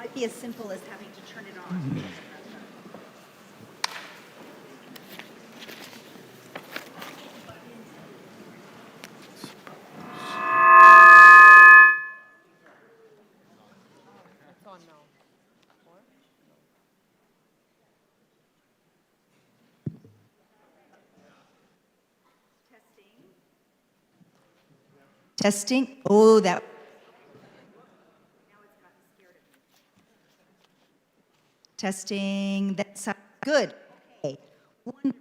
Might be as simple as having to turn it on. It's on now. Testing. Oh, that. Testing. That sounds good. Okay. One.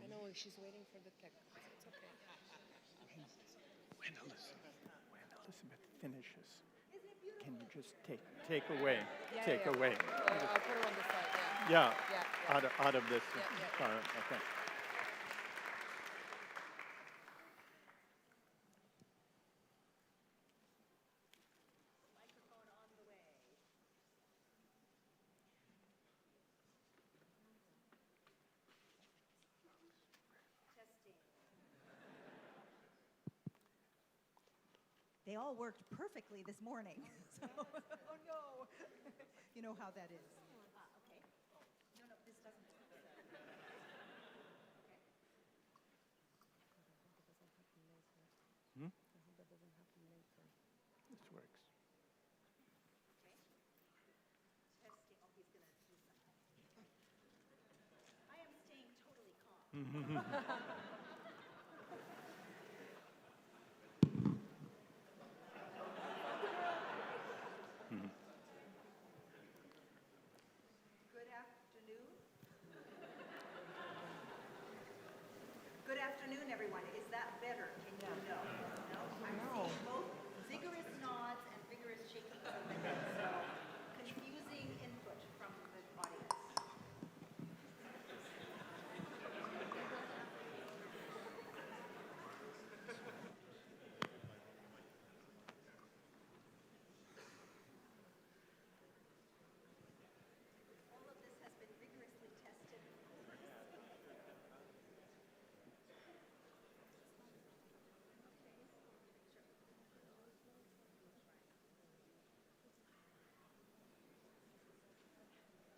I know she's waiting for the tech. It's okay. When Elizabeth finishes, can you just take away? Take away. I'll put her on the side. Yeah. Yeah. Out of this. Yeah. Okay. They all worked perfectly this morning. So, oh no. You know how that is. Okay. No, this doesn't. This works. Testing. Oh, he's going to do something. I am staying totally calm. Good afternoon. Good afternoon, everyone. Is that better? Can you know? No? I'm seeing both vigorous nods and vigorous shakings of the head, so confusing input from the audience. All of this has been vigorously tested.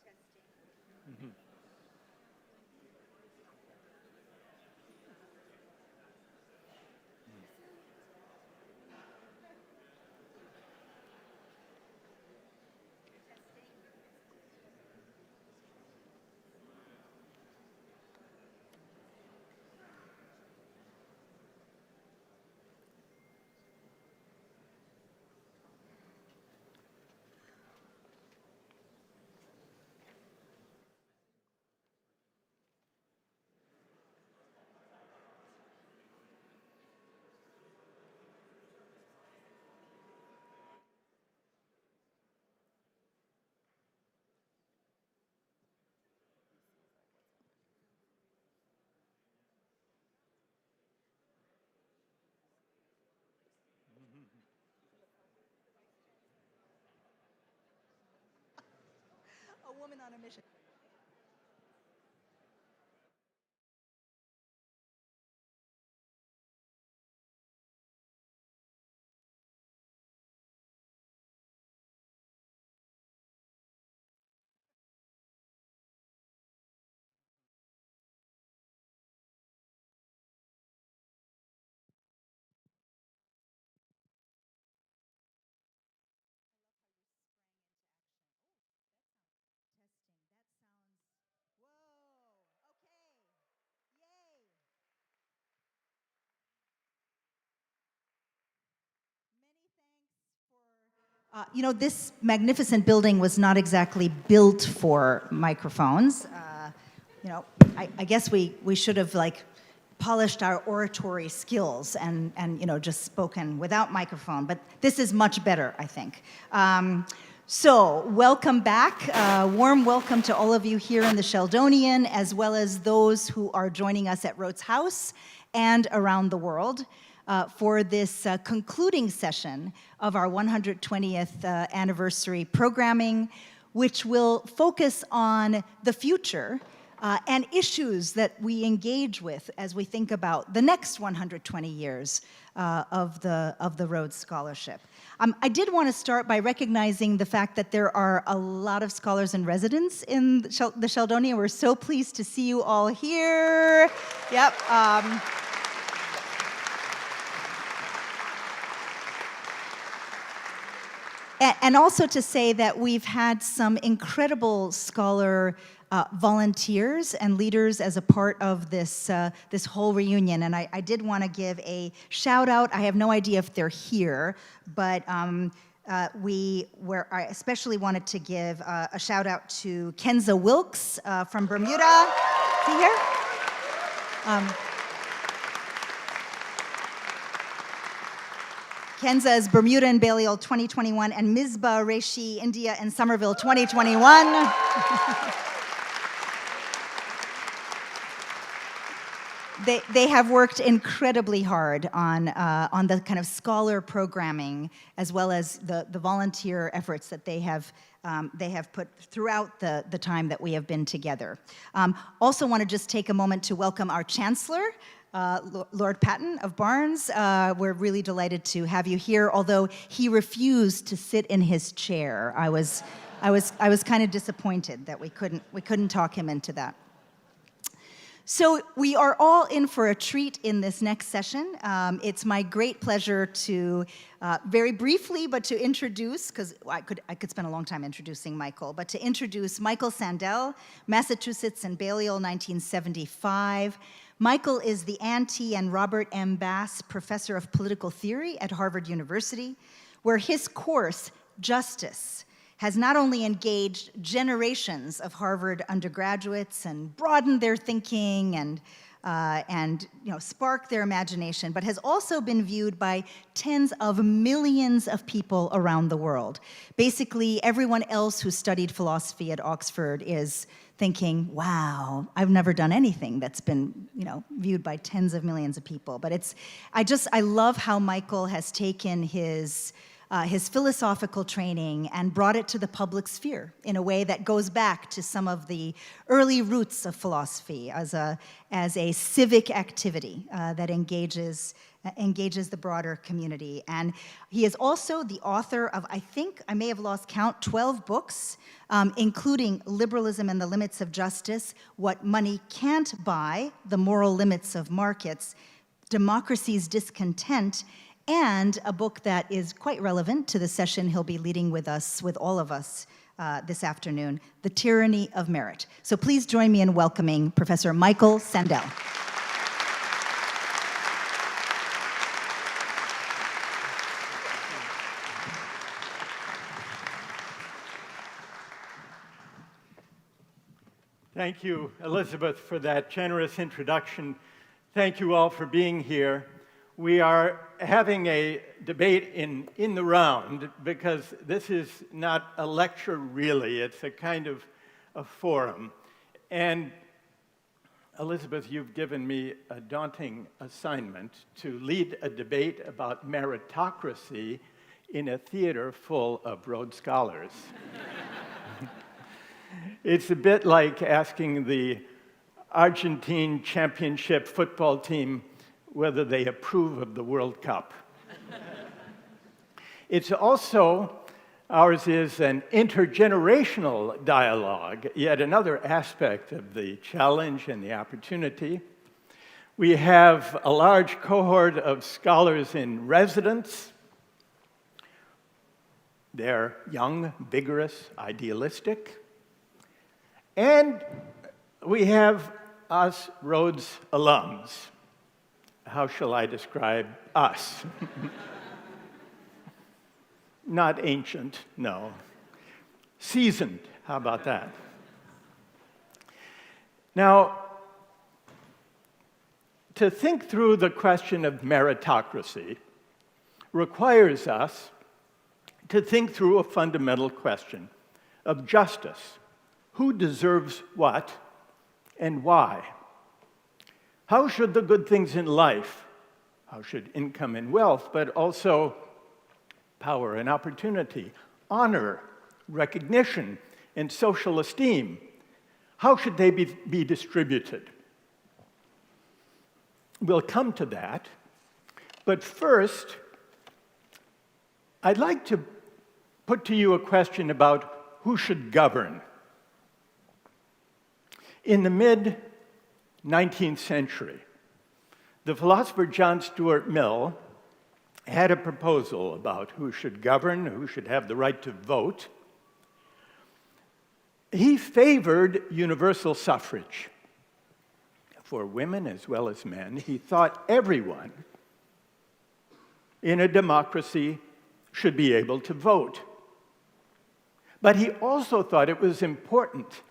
Testing. A woman on a mission. You know, this magnificent building was not exactly built for microphones. You know, I guess we should have like polished our oratory skills and just spoken without microphone, but this is much better, I think. So welcome back. Warm welcome to all of you here in the Sheldonian, as well as those who are joining us at Rhodes House and around the world for this concluding session of our 120th anniversary programming, which will focus on the future and issues that we engage with as we think about the next 120 years of the Rhodes Scholarship. I did want to start by recognizing the fact that there are a lot of scholars in residence in the Sheldonian. We're so pleased to see you all here. Yep. And also to say that we've had some incredible scholar volunteers and leaders as a part of this this whole reunion. And I did want to give a shout out. I have no idea if they're here, but I especially wanted to give a shout out to Kenza Wilkes from Bermuda. Is he here? Kenza's Bermuda and Balliol 2021, and Misbah Reshi, India and Somerville 2021. They have worked incredibly hard on the kind of scholar programming, as well as the volunteer efforts that they have put throughout the time that we have been together. Also want to just take a moment to welcome our Chancellor, Lord Patton of Barnes. We're really delighted to have you here, although he refused to sit in his chair. I was kind of disappointed that we couldn't talk him into that. So we are all in for a treat in this next session. It's my great pleasure to, very briefly, but to introduce, because I could spend a long time introducing Michael, but to introduce Michael Sandel, Massachusetts and Balliol, 1975. Michael is the Ann T. and Robert M. Bass Professor of Political Theory at Harvard University, where his course, Justice, has not only engaged generations of Harvard undergraduates and broadened their thinking and sparked their imagination, but has also been viewed by tens of millions of people around the world. Basically, everyone else who studied philosophy at Oxford is thinking, wow, I've never done anything that's been, viewed by tens of millions of people. But I love how Michael has taken his philosophical training and brought it to the public sphere in a way that goes back to some of the early roots of philosophy as a civic activity that engages the broader community. And he is also the author of, I think, I may have lost count, 12 books, including Liberalism and the Limits of Justice, What Money Can't Buy, The Moral Limits of Markets, Democracy's Discontent, and a book that is quite relevant to the session he'll be leading with all of us this afternoon, The Tyranny of Merit. So please join me in welcoming Professor Michael Sandel. Thank you, Elizabeth, for that generous introduction. Thank you all for being here. We are having a debate in the round because this is not a lecture really, it's a kind of a forum. And Elizabeth, you've given me a daunting assignment to lead a debate about meritocracy in a theater full of Rhodes Scholars. It's a bit like asking the Argentine championship football team whether they approve of the World Cup. It's also, ours is an intergenerational dialogue, yet another aspect of the challenge and the opportunity. We have a large cohort of scholars in residence. They're young, vigorous, idealistic. And we have us Rhodes alums. How shall I describe us? Not ancient, no. Seasoned, how about that? Now, to think through the question of meritocracy requires us to think through a fundamental question of justice. Who deserves what and why? How should the good things in life, how should income and wealth, but also power and opportunity, honor, recognition, and social esteem, how should they be distributed? We'll come to that, but first, I'd like to put to you a question about who should govern. In the mid-19th century, the philosopher John Stuart Mill had a proposal about who should govern, who should have the right to vote. He favored universal suffrage for women as well as men. He thought everyone in a democracy should be able to vote. But he also thought it was important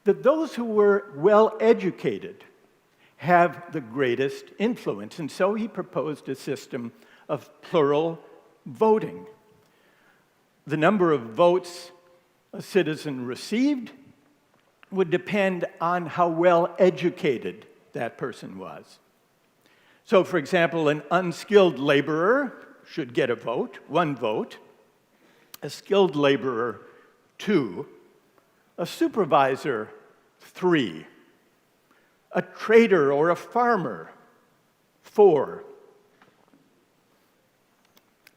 that those who were well-educated have the greatest influence. And so he proposed a system of plural voting. The number of votes a citizen received would depend on how well-educated that person was. So, for example, an unskilled laborer should get a vote, 1 vote, a skilled laborer, 2, a supervisor, 3, a trader or a farmer, 4,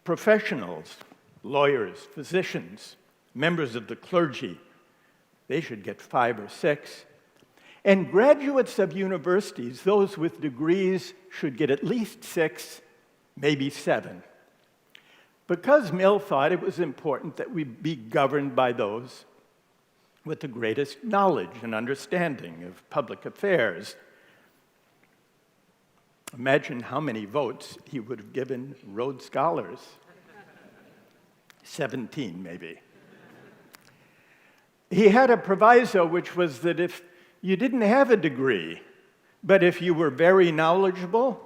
professionals, lawyers, physicians, members of the clergy, they should get 5 or 6. And graduates of universities, those with degrees, should get at least 6, maybe 7. Because Mill thought it was important that we be governed by those with the greatest knowledge and understanding of public affairs. Imagine how many votes he would have given Rhodes Scholars. 17, maybe. He had a proviso, which was that if you didn't have a degree, but if you were very knowledgeable,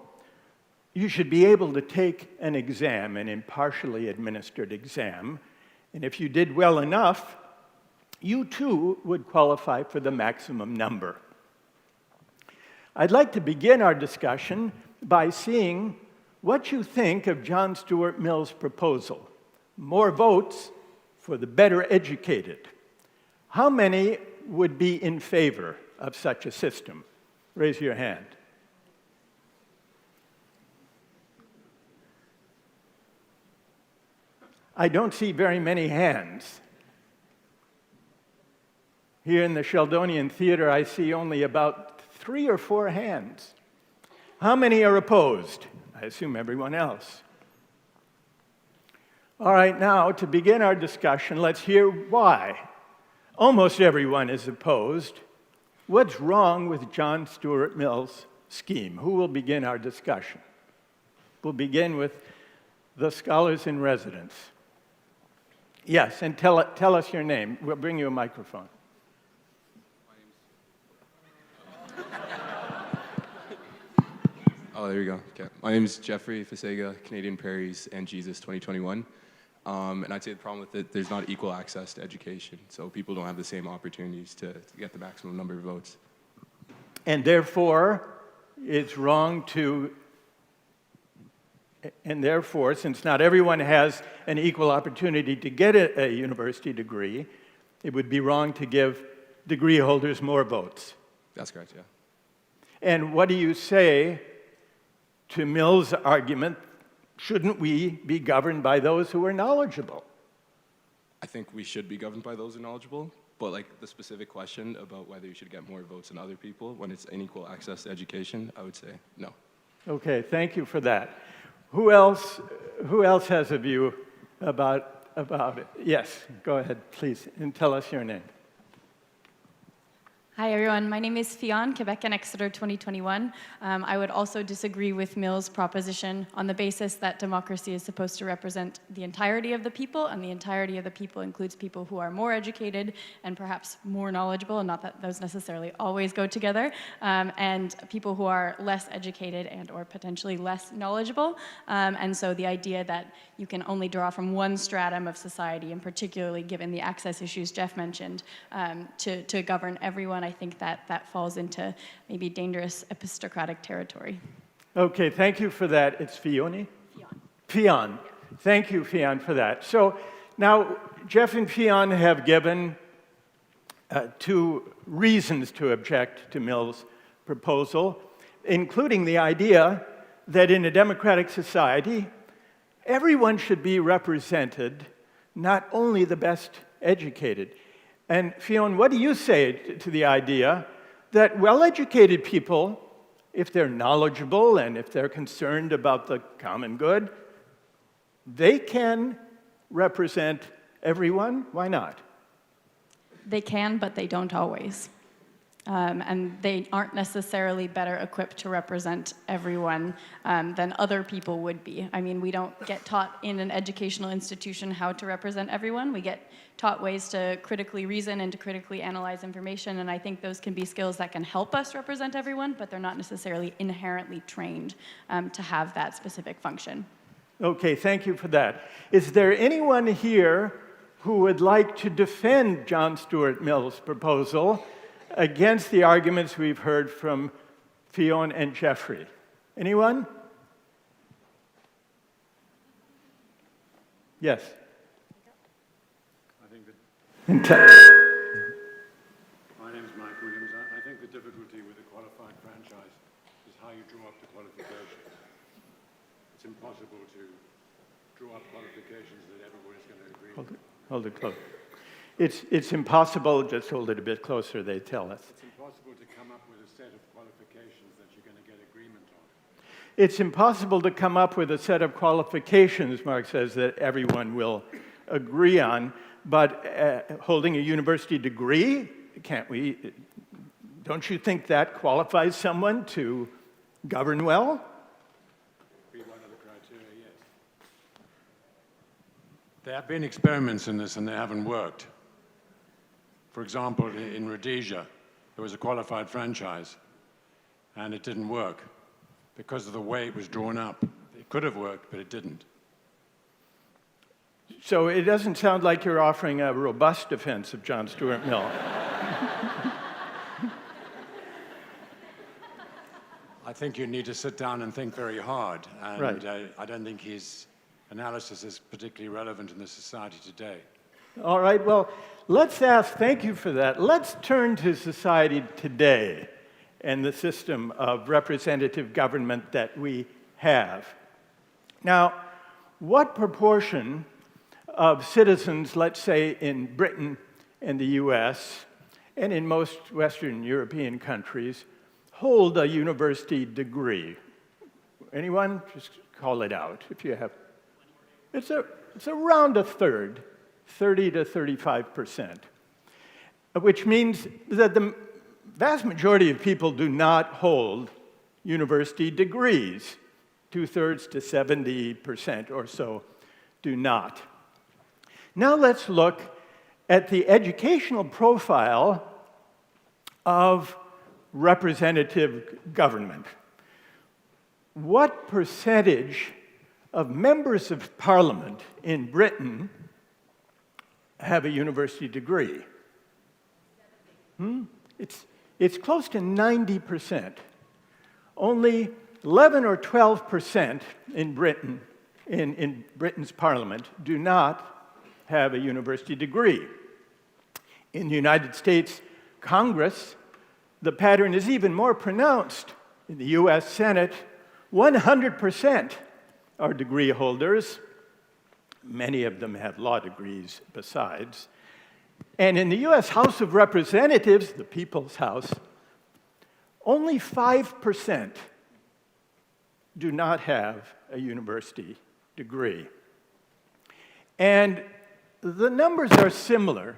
you should be able to take an exam, an impartially administered exam, and if you did well enough, you too would qualify for the maximum number. I'd like to begin our discussion by seeing what you think of John Stuart Mill's proposal. More votes for the better educated. How many would be in favor of such a system? Raise your hand. I don't see very many hands. Here in the Sheldonian Theatre, I see only about 3 or 4 hands. How many are opposed? I assume everyone else. All right, now, to begin our discussion, let's hear why. Almost everyone is opposed. What's wrong with John Stuart Mill's scheme? Who will begin our discussion? We'll begin with the scholars in residence. Yes, and tell us your name. We'll bring you a microphone. Oh, there you go. Okay. My name is Jeffrey Fasega, Canadian Prairies, and Jesus 2021. And I'd say the problem with it, there's not equal access to education, so people don't have the same opportunities to get the maximum number of votes. And therefore, it's wrong to, and therefore, since not everyone has an equal opportunity to get a university degree, it would be wrong to give degree holders more votes. That's correct, yeah. And what do you say to Mill's argument, shouldn't we be governed by those who are knowledgeable? I think we should be governed by those who are knowledgeable, but like the specific question about whether you should get more votes than other people when it's unequal access to education, I would say no. Okay, thank you for that. Who else has a view about it? Yes, go ahead, please, and tell us your name. Hi everyone, my name is Fionn, Quebec and Exeter 2021. I would also disagree with Mill's proposition on the basis that democracy is supposed to represent the entirety of the people, and the entirety of the people includes people who are more educated and perhaps more knowledgeable, and not that those necessarily always go together, and people who are less educated and or potentially less knowledgeable. And so the idea that you can only draw from one stratum of society, and particularly given the access issues Jeff mentioned, to govern everyone, I think that falls into maybe dangerous epistocratic territory. Okay, thank you for that. It's Fiona? Fionn. Thank you, Fionn, for that. So now, Jeff and Fionn have given two reasons to object to Mill's proposal, including the idea that in a democratic society, everyone should be represented, not only the best educated. And Fionn, what do you say to the idea that well-educated people, if they're knowledgeable and if they're concerned about the common good, they can represent everyone? Why not? They can, but they don't always. And they aren't necessarily better equipped to represent everyone than other people would be. I mean, we don't get taught in an educational institution how to represent everyone. We get taught ways to critically reason and to critically analyze information, and I think those can be skills that can help us represent everyone, but they're not necessarily inherently trained to have that specific function. Okay, thank you for that. Is there anyone here who would like to defend John Stuart Mill's proposal against the arguments we've heard from Fionn and Jeffrey? Anyone? Yes. I think that And my name is Mike Williams. I think the difficulty with a qualified franchise is how you draw up the qualifications. It's impossible to draw up qualifications that everyone is going to agree with. hold it close. It's impossible, just hold it a bit closer, they tell us. It's impossible to come up with a set of qualifications that you're going to get agreement on. It's impossible to come up with a set of qualifications, Mark says, that everyone will agree on, but holding a university degree, can't we? Don't you think that qualifies someone to govern well? Be one of the criteria, yes. There have been experiments in this and they haven't worked. For example, in Rhodesia, there was a qualified franchise and it didn't work because of the way it was drawn up. It could have worked, but it didn't. So it doesn't sound like you're offering a robust defense of John Stuart Mill. I think you need to sit down and think very hard. And Right. I don't think his analysis is particularly relevant in the society today. All right, well, let's ask, thank you for that. Let's turn to society today and the system of representative government that we have. Now, what proportion of citizens, let's say in Britain and the US, and in most Western European countries, hold a university degree? Anyone? Just call it out if you have. It's around a third. 30 to 35%, which means that the vast majority of people do not hold university degrees. 2/3 to 70% or so do not. Now let's look at the educational profile of representative government. What percentage of members of parliament in Britain have a university degree? It's close to 90%. Only 11 or 12% in Britain, in Britain's parliament, do not have a university degree. In the United States Congress, the pattern is even more pronounced. In the US Senate, 100% are degree holders. Many of them have law degrees besides. And in the US House of Representatives, the People's House, only 5% do not have a university degree. And the numbers are similar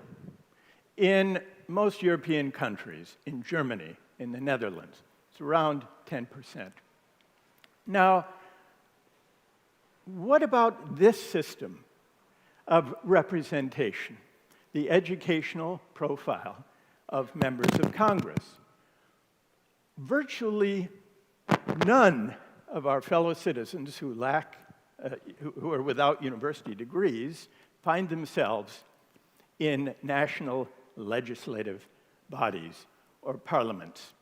in most European countries, in Germany, in the Netherlands. It's around 10%. Now, what about this system of representation, the educational profile of members of Congress? Virtually none of our fellow citizens who who are without university degrees find themselves in national legislative bodies or parliaments.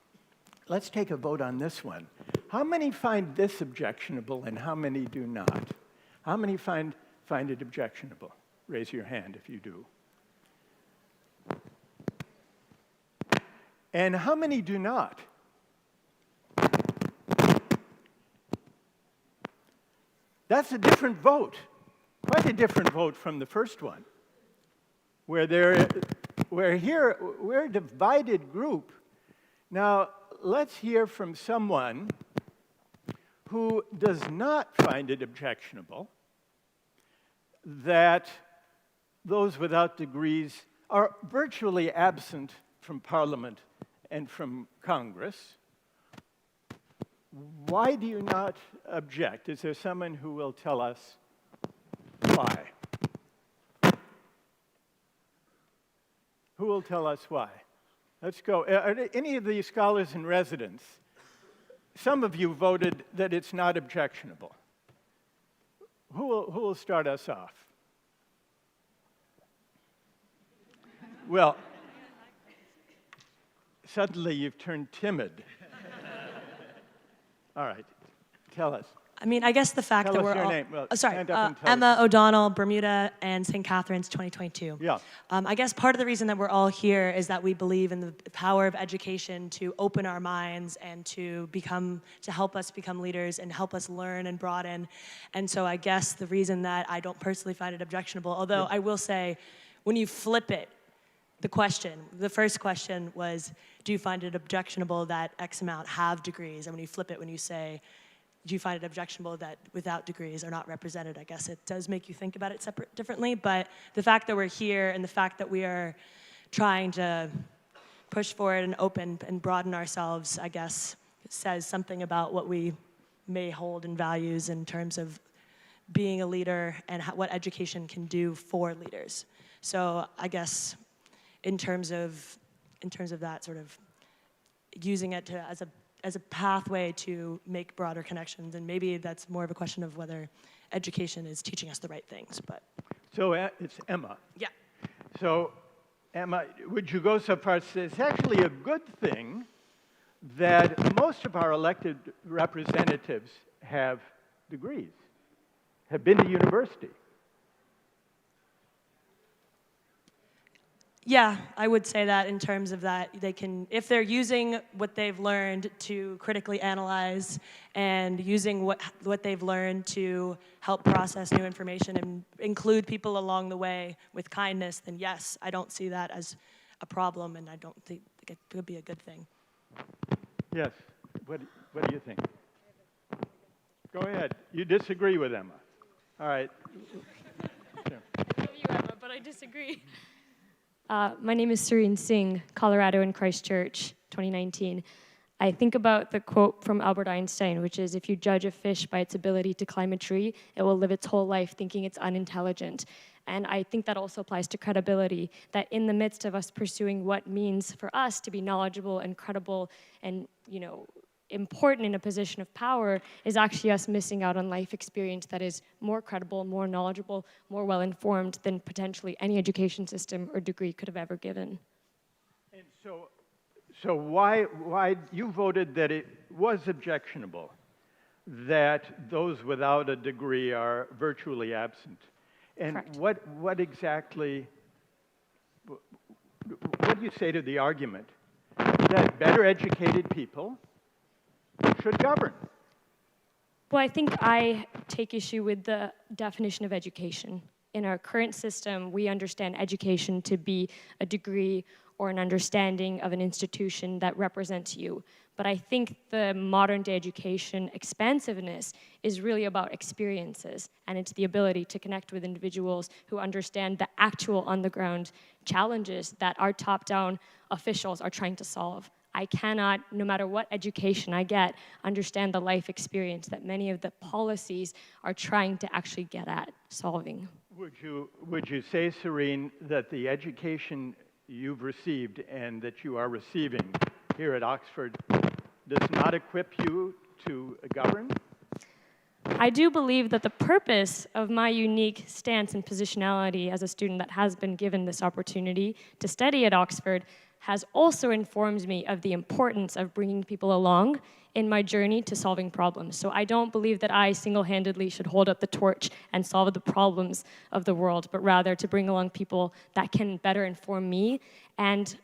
Let's take a vote on this one. How many find this objectionable and how many do not? How many find it objectionable? Raise your hand if you do. And how many do not? That's a different vote, quite a different vote from the first one, where here we're a divided group. Now, let's hear from someone who does not find it objectionable that those without degrees are virtually absent from Parliament and from Congress. Why do you not object? Is there someone who will tell us why? Who will tell us why? Let's go. Are there any of the scholars in residence? Some of you voted that it's not objectionable. Who will start us off? Well, suddenly you've turned timid. All right, tell us. I mean, I guess the fact Tell that us we're your all... name. Well, sorry, stand up and tell Emma us. O'Donnell, Bermuda, and St. Catharines, 2022. Yeah. I guess part of the reason that we're all here is that we believe in the power of education to open our minds and to help us become leaders and help us learn and broaden. And so I guess the reason that I don't personally find it objectionable, although I will say, when you flip it, the first question was, do you find it objectionable that X amount have degrees? And when you flip it, when you say, do you find it objectionable that without degrees are not represented? I guess it does make you think about it differently, but the fact that we're here and the fact that we are trying to push forward and open and broaden ourselves, I guess, says something about what we may hold in values in terms of being a leader and what education can do for leaders. So I guess in terms of that sort of using it as a pathway to make broader connections, and maybe that's more of a question of whether education is teaching us the right things, but. So it's Emma. Yeah. So Emma, would you go so far as to say it's actually a good thing that most of our elected representatives have degrees, have been to university? Yeah, I would say that in terms of that they can, if they're using what they've learned to critically analyze and using what they've learned to help process new information and include people along the way with kindness, then yes, I don't see that as a problem, and I don't think it could be a good thing. Yes. What do you think? Go ahead. You disagree with Emma. All right. Sure. I love you, Emma, but I disagree. My name is Serene Singh, Colorado and Christchurch, 2019. I think about the quote from Albert Einstein, which is, if you judge a fish by its ability to climb a tree, it will live its whole life thinking it's unintelligent. And I think that also applies to credibility, that in the midst of us pursuing what means for us to be knowledgeable and credible and, important in a position of power is actually us missing out on life experience that is more credible, more knowledgeable, more well-informed than potentially any education system or degree could have ever given. And so why you voted that it was objectionable that those without a degree are virtually absent? And Correct. what exactly, what do you say to the argument that better educated people should govern? Well, I think I take issue with the definition of education. In our current system, we understand education to be a degree or an understanding of an institution that represents you. But I think the modern day education expansiveness is really about experiences, and it's the ability to connect with individuals who understand the actual on-the-ground challenges that our top-down officials are trying to solve. I cannot, no matter what education I get, understand the life experience that many of the policies are trying to actually get at solving. Would you say, Serene, that the education you've received and that you are receiving here at Oxford does not equip you to govern? I do believe that the purpose of my unique stance and positionality as a student that has been given this opportunity to study at Oxford has also informed me of the importance of bringing people along in my journey to solving problems. So I don't believe that I single-handedly should hold up the torch and solve the problems of the world, but rather to bring along people that can better inform me and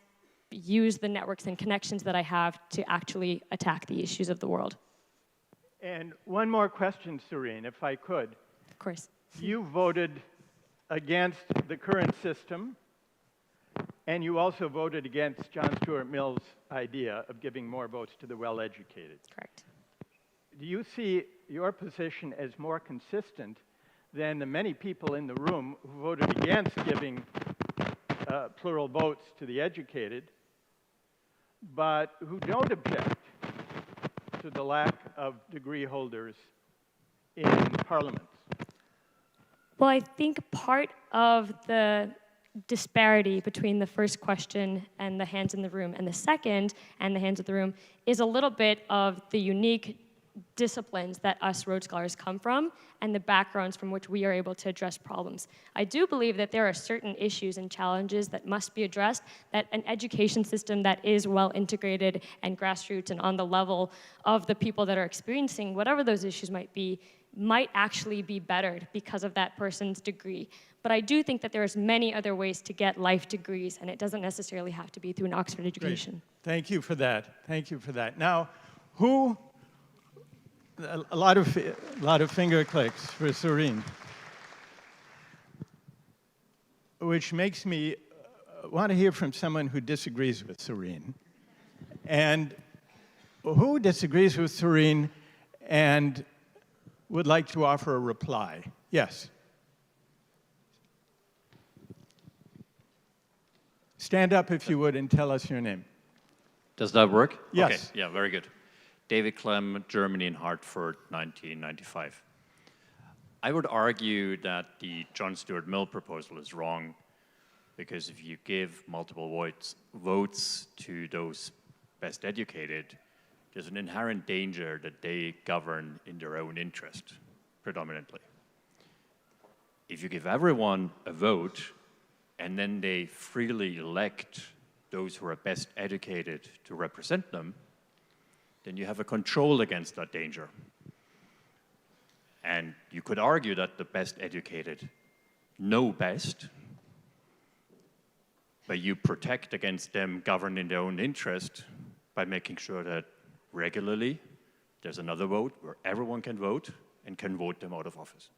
use the networks and connections that I have to actually attack the issues of the world. And one more question, Serene, if I could. Of course. You voted against the current system, and you also voted against John Stuart Mill's idea of giving more votes to the well-educated. Correct. Do you see your position as more consistent than the many people in the room who voted against giving plural votes to the educated, but who don't object to the lack of degree holders in parliaments? Well, I think part of the disparity between the first question and the hands in the room and the second and the hands in the room is a little bit of the unique disciplines that us Rhodes Scholars come from and the backgrounds from which we are able to address problems. I do believe that there are certain issues and challenges that must be addressed, that an education system that is well integrated and grassroots and on the level of the people that are experiencing whatever those issues might actually be bettered because of that person's degree. But I do think that there's many other ways to get life degrees, and it doesn't necessarily have to be through an Oxford education. Great. Thank you for that. Thank you for that. Now, a lot of finger clicks for Serene, which makes me want to hear from someone who disagrees with Serene. And who disagrees with Serene and would like to offer a reply? Yes. Stand up if you would and tell us your name. Does that work? Yes. Okay. Yeah, very good. David Clem, Germany in Hartford, 1995. I would argue that the John Stuart Mill proposal is wrong because if you give multiple votes to those best educated, there's an inherent danger that they govern in their own interest, predominantly. If you give everyone a vote, and then they freely elect those who are best educated to represent them, then you have a control against that danger. And you could argue that the best educated know best, but you protect against them governing in their own interest by making sure that regularly there's another vote where everyone can vote and can vote them out of office.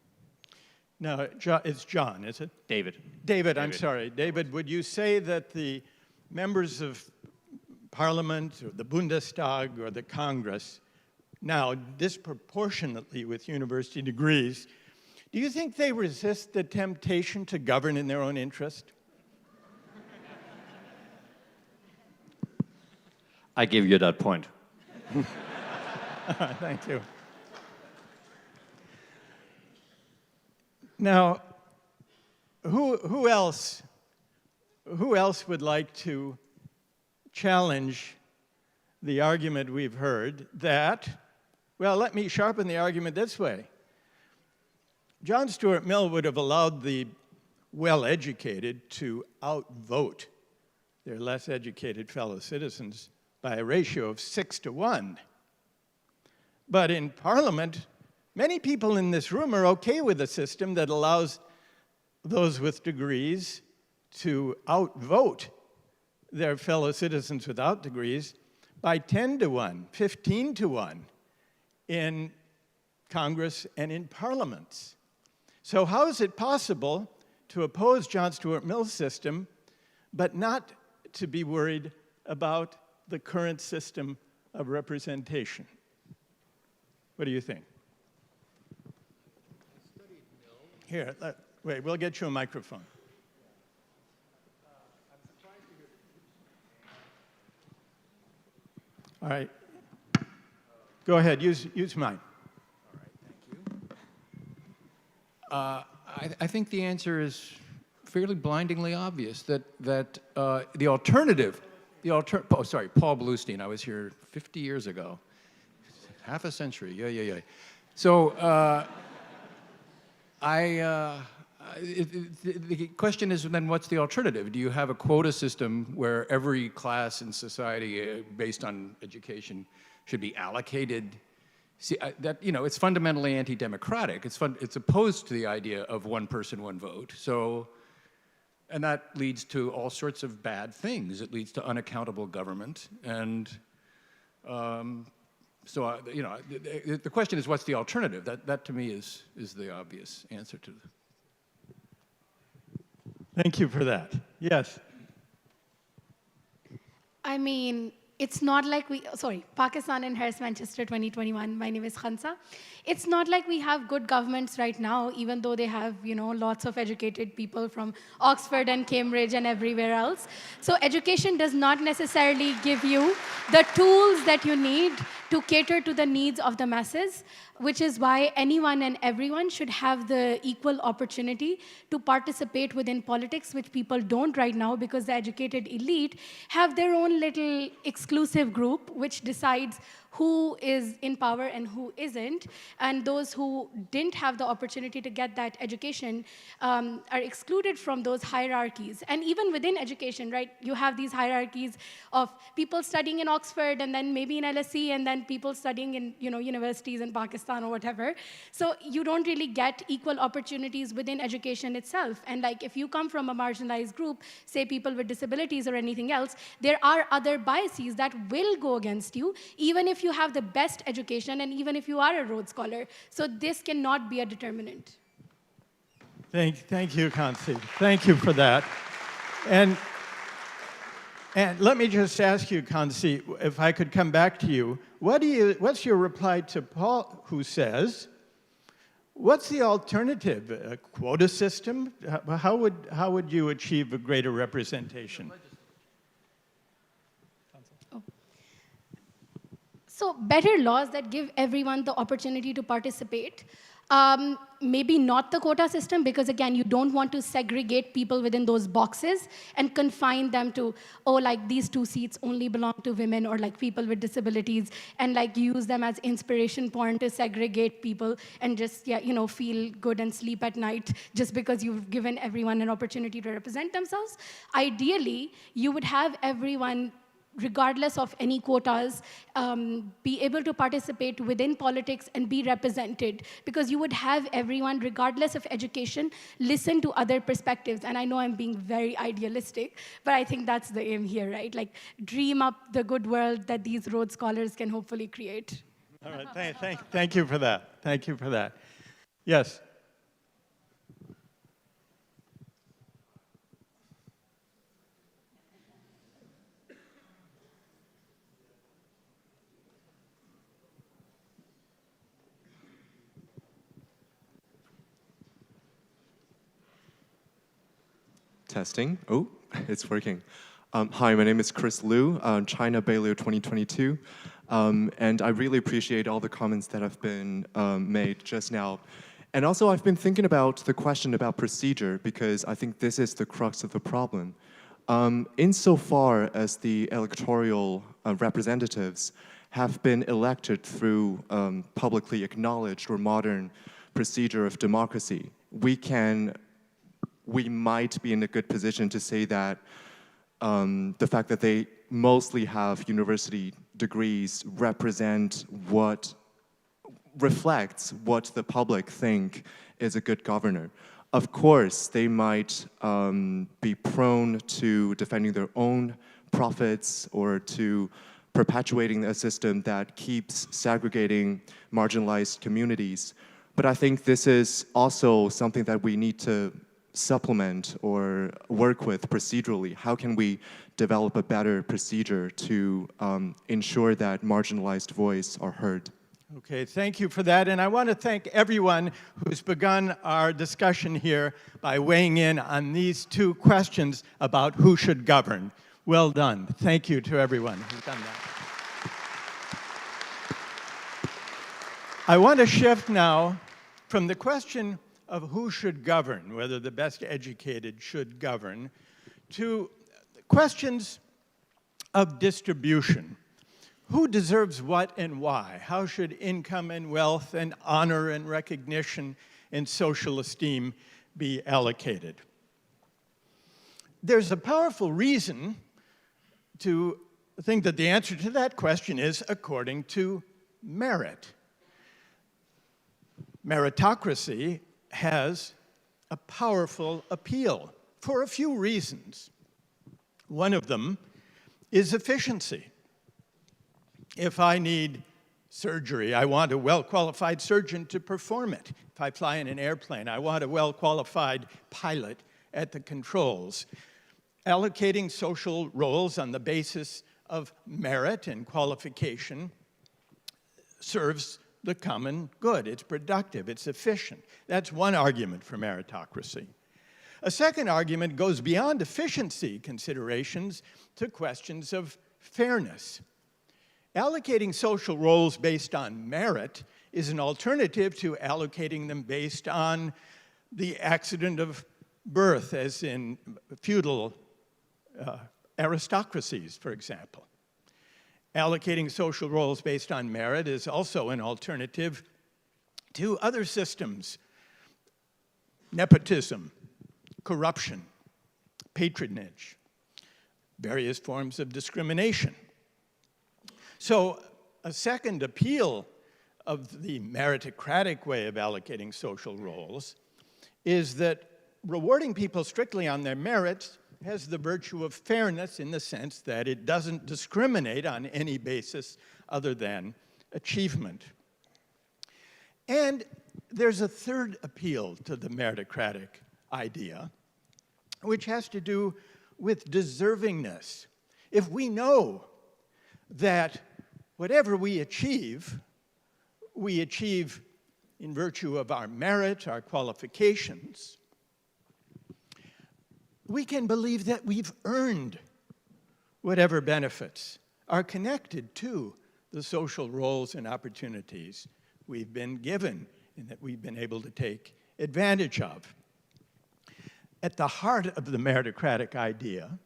Now, it's John, is it? David. David, I'm sorry. David, would you say that the members of Parliament or the Bundestag or the Congress, now disproportionately with university degrees, do you think they resist the temptation to govern in their own interest? I give you that point. Thank you. Now, who else would like to challenge the argument we've heard that, well, let me sharpen the argument this way. John Stuart Mill would have allowed the well-educated to outvote their less educated fellow citizens by a ratio of 6 to 1. But in Parliament, many people in this room are okay with a system that allows those with degrees to outvote their fellow citizens without degrees by 10 to 1, 15 to 1 in Congress and in parliaments. So how is it possible to oppose John Stuart Mill's system but not to be worried about the current system of representation. What do you think? Here, wait, we'll get you a microphone. All right. Go ahead, use mine. All right, thank you. I think the answer is fairly blindingly obvious, that the alternative, Paul Bluestein, I was here 50 years ago, half a century, yeah. So the question is then, what's the alternative? Do you have a quota system where every class in society based on education should be allocated? See, it's fundamentally anti-democratic. It's opposed to the idea of one person, one vote. So, and that leads to all sorts of bad things. It leads to unaccountable government. And the question is, what's the alternative? That to me is the obvious answer to that. Thank you for that. Yes. I mean, it's not like Pakistan and Harris Manchester 2021. My name is Khansa. It's not like we have good governments right now, even though they have, lots of educated people from Oxford and Cambridge and everywhere else. So education does not necessarily give you the tools that you need to cater to the needs of the masses, which is why anyone and everyone should have the equal opportunity to participate within politics, which people don't right now, because the educated elite have their own little exclusive group which decides who is in power and who isn't, and those who didn't have the opportunity to get that education are excluded from those hierarchies. And even within education, right, you have these hierarchies of people studying in Oxford and then maybe in LSE and then people studying in universities in Pakistan or whatever. So you don't really get equal opportunities within education itself. And like if you come from a marginalized group, say people with disabilities or anything else, there are other biases that will go against you, even if you have the best education and even if you are a Rhodes Scholar. So this cannot be a determinant. Thank you, Kansi. Thank you for that. And let me just ask you, Kansi, if I could come back to you, what's your reply to Paul, who says, what's the alternative? A quota system? How would you achieve a greater representation? So better laws that give everyone the opportunity to participate. Maybe not the quota system, because again, you don't want to segregate people within those boxes and confine them to, like these 2 seats only belong to women or like people with disabilities, and like use them as inspiration point to segregate people and just, feel good and sleep at night just because you've given everyone an opportunity to represent themselves. Ideally, you would have everyone, regardless of any quotas, be able to participate within politics and be represented, because you would have everyone, regardless of education, listen to other perspectives. And I know I'm being very idealistic, but I think that's the aim here, right? Like, dream up the good world that these Rhodes Scholars can hopefully create. All right, thank you for that. Thank you for that. Yes. Testing. Oh, it's working. Hi, my name is Chris Liu, China Bailiu 2022. And I really appreciate all the comments that have been made just now. And also, I've been thinking about the question about procedure, because I think this is the crux of the problem. Insofar as the electoral representatives have been elected through publicly acknowledged or modern procedure of democracy, we might be in a good position to say that the fact that they mostly have university degrees reflects what the public think is a good governor. Of course, they might be prone to defending their own profits or to perpetuating a system that keeps segregating marginalized communities. But I think this is also something that we need to supplement or work with procedurally? How can we develop a better procedure to ensure that marginalized voices are heard? Okay, thank you for that. And I want to thank everyone who's begun our discussion here by weighing in on these two questions about who should govern. Well done. Thank you to everyone who's done that. I want to shift now from the question of who should govern, whether the best educated should govern, to questions of distribution. Who deserves what and why? How should income and wealth and honor and recognition and social esteem be allocated? There's a powerful reason to think that the answer to that question is according to merit. Meritocracy has a powerful appeal for a few reasons. One of them is efficiency. If I need surgery, I want a well-qualified surgeon to perform it. If I fly in an airplane, I want a well-qualified pilot at the controls. Allocating social roles on the basis of merit and qualification serves the common good. It's productive, it's efficient. That's one argument for meritocracy. A second argument goes beyond efficiency considerations to questions of fairness. Allocating social roles based on merit is an alternative to allocating them based on the accident of birth, as in feudal aristocracies, for example. Allocating social roles based on merit is also an alternative to other systems: nepotism, corruption, patronage, various forms of discrimination. So a second appeal of the meritocratic way of allocating social roles is that rewarding people strictly on their merits has the virtue of fairness in the sense that it doesn't discriminate on any basis other than achievement. And there's a third appeal to the meritocratic idea, which has to do with deservingness. If we know that whatever we achieve in virtue of our merit, our qualifications, we can believe that we've earned whatever benefits are connected to the social roles and opportunities we've been given and that we've been able to take advantage of. At the heart of the meritocratic idea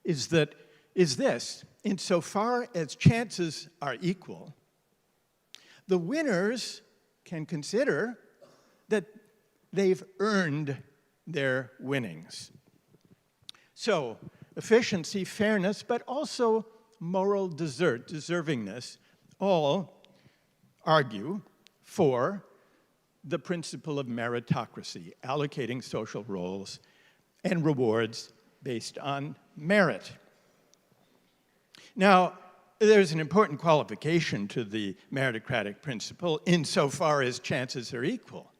is this: insofar as chances are equal, the winners can consider that they've earned their winnings. So, efficiency, fairness, but also moral deservingness, all argue for the principle of meritocracy, allocating social roles and rewards based on merit. Now, there's an important qualification to the meritocratic principle insofar as chances are equal.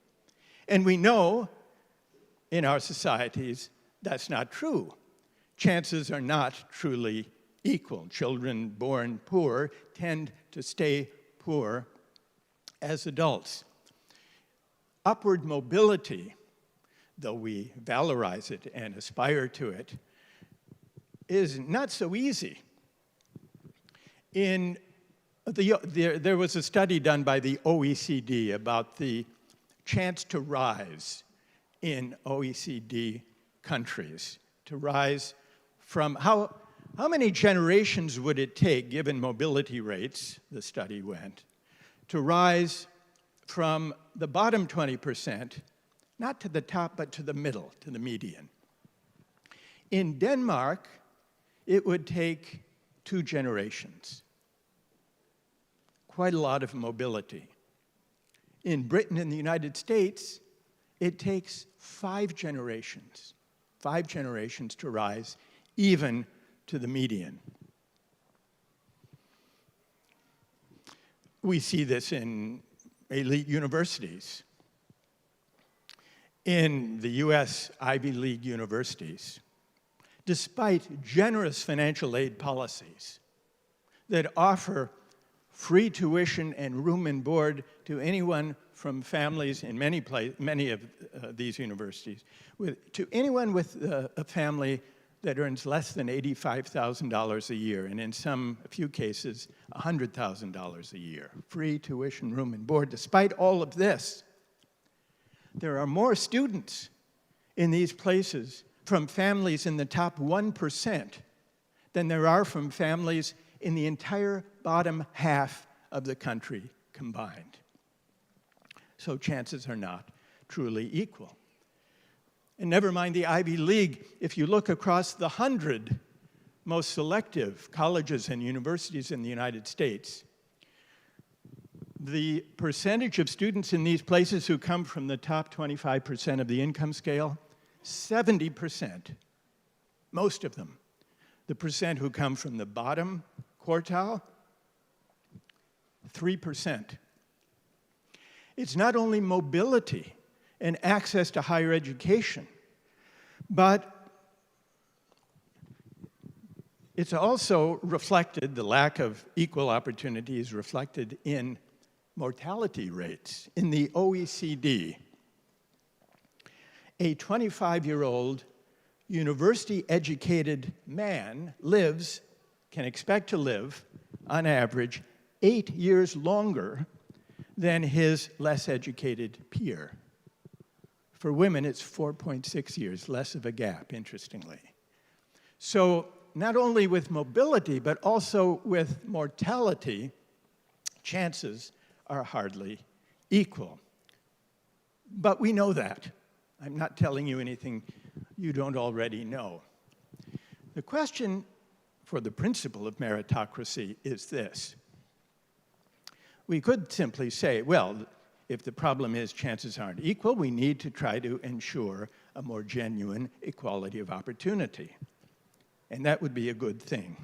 And we know in our societies that's not true. Chances are not truly equal. Children born poor tend to stay poor as adults. Upward mobility, though we valorize it and aspire to it, is not so easy. There was a study done by the OECD about the chance to rise in OECD countries, to rise from how many generations would it take, given mobility rates, the study went, to rise from the bottom 20%, not to the top, but to the middle, to the median. In Denmark, it would take 2 generations. Quite a lot of mobility. In Britain and the United States, it takes 5 generations. 5 generations to rise even to the median. We see this in elite universities. in the US Ivy League universities, despite generous financial aid policies that offer free tuition and room and board to anyone from families in many of these universities, to anyone with a family that earns less than $85,000 a year, and in a few cases, $100,000 a year. Free tuition, room and board. Despite all of this, there are more students in these places from families in the top 1% than there are from families in the entire bottom half of the country combined. So chances are not truly equal. And never mind the Ivy League, if you look across the 100 most selective colleges and universities in the United States, the percentage of students in these places who come from the top 25% of the income scale, 70%, most of them. The percent who come from the bottom quartile, 3%. It's not only mobility and access to higher education, but it's also reflected, the lack of equal opportunity is reflected in mortality rates. In the OECD, a 25-year-old university-educated man can expect to live, on average, 8 years longer than his less educated peer. For women, it's 4.6 years, less of a gap, interestingly. So not only with mobility, but also with mortality, chances are hardly equal. But we know that. I'm not telling you anything you don't already know. The question for the principle of meritocracy is this. We could simply say, well, if the problem is chances aren't equal, we need to try to ensure a more genuine equality of opportunity. And that would be a good thing.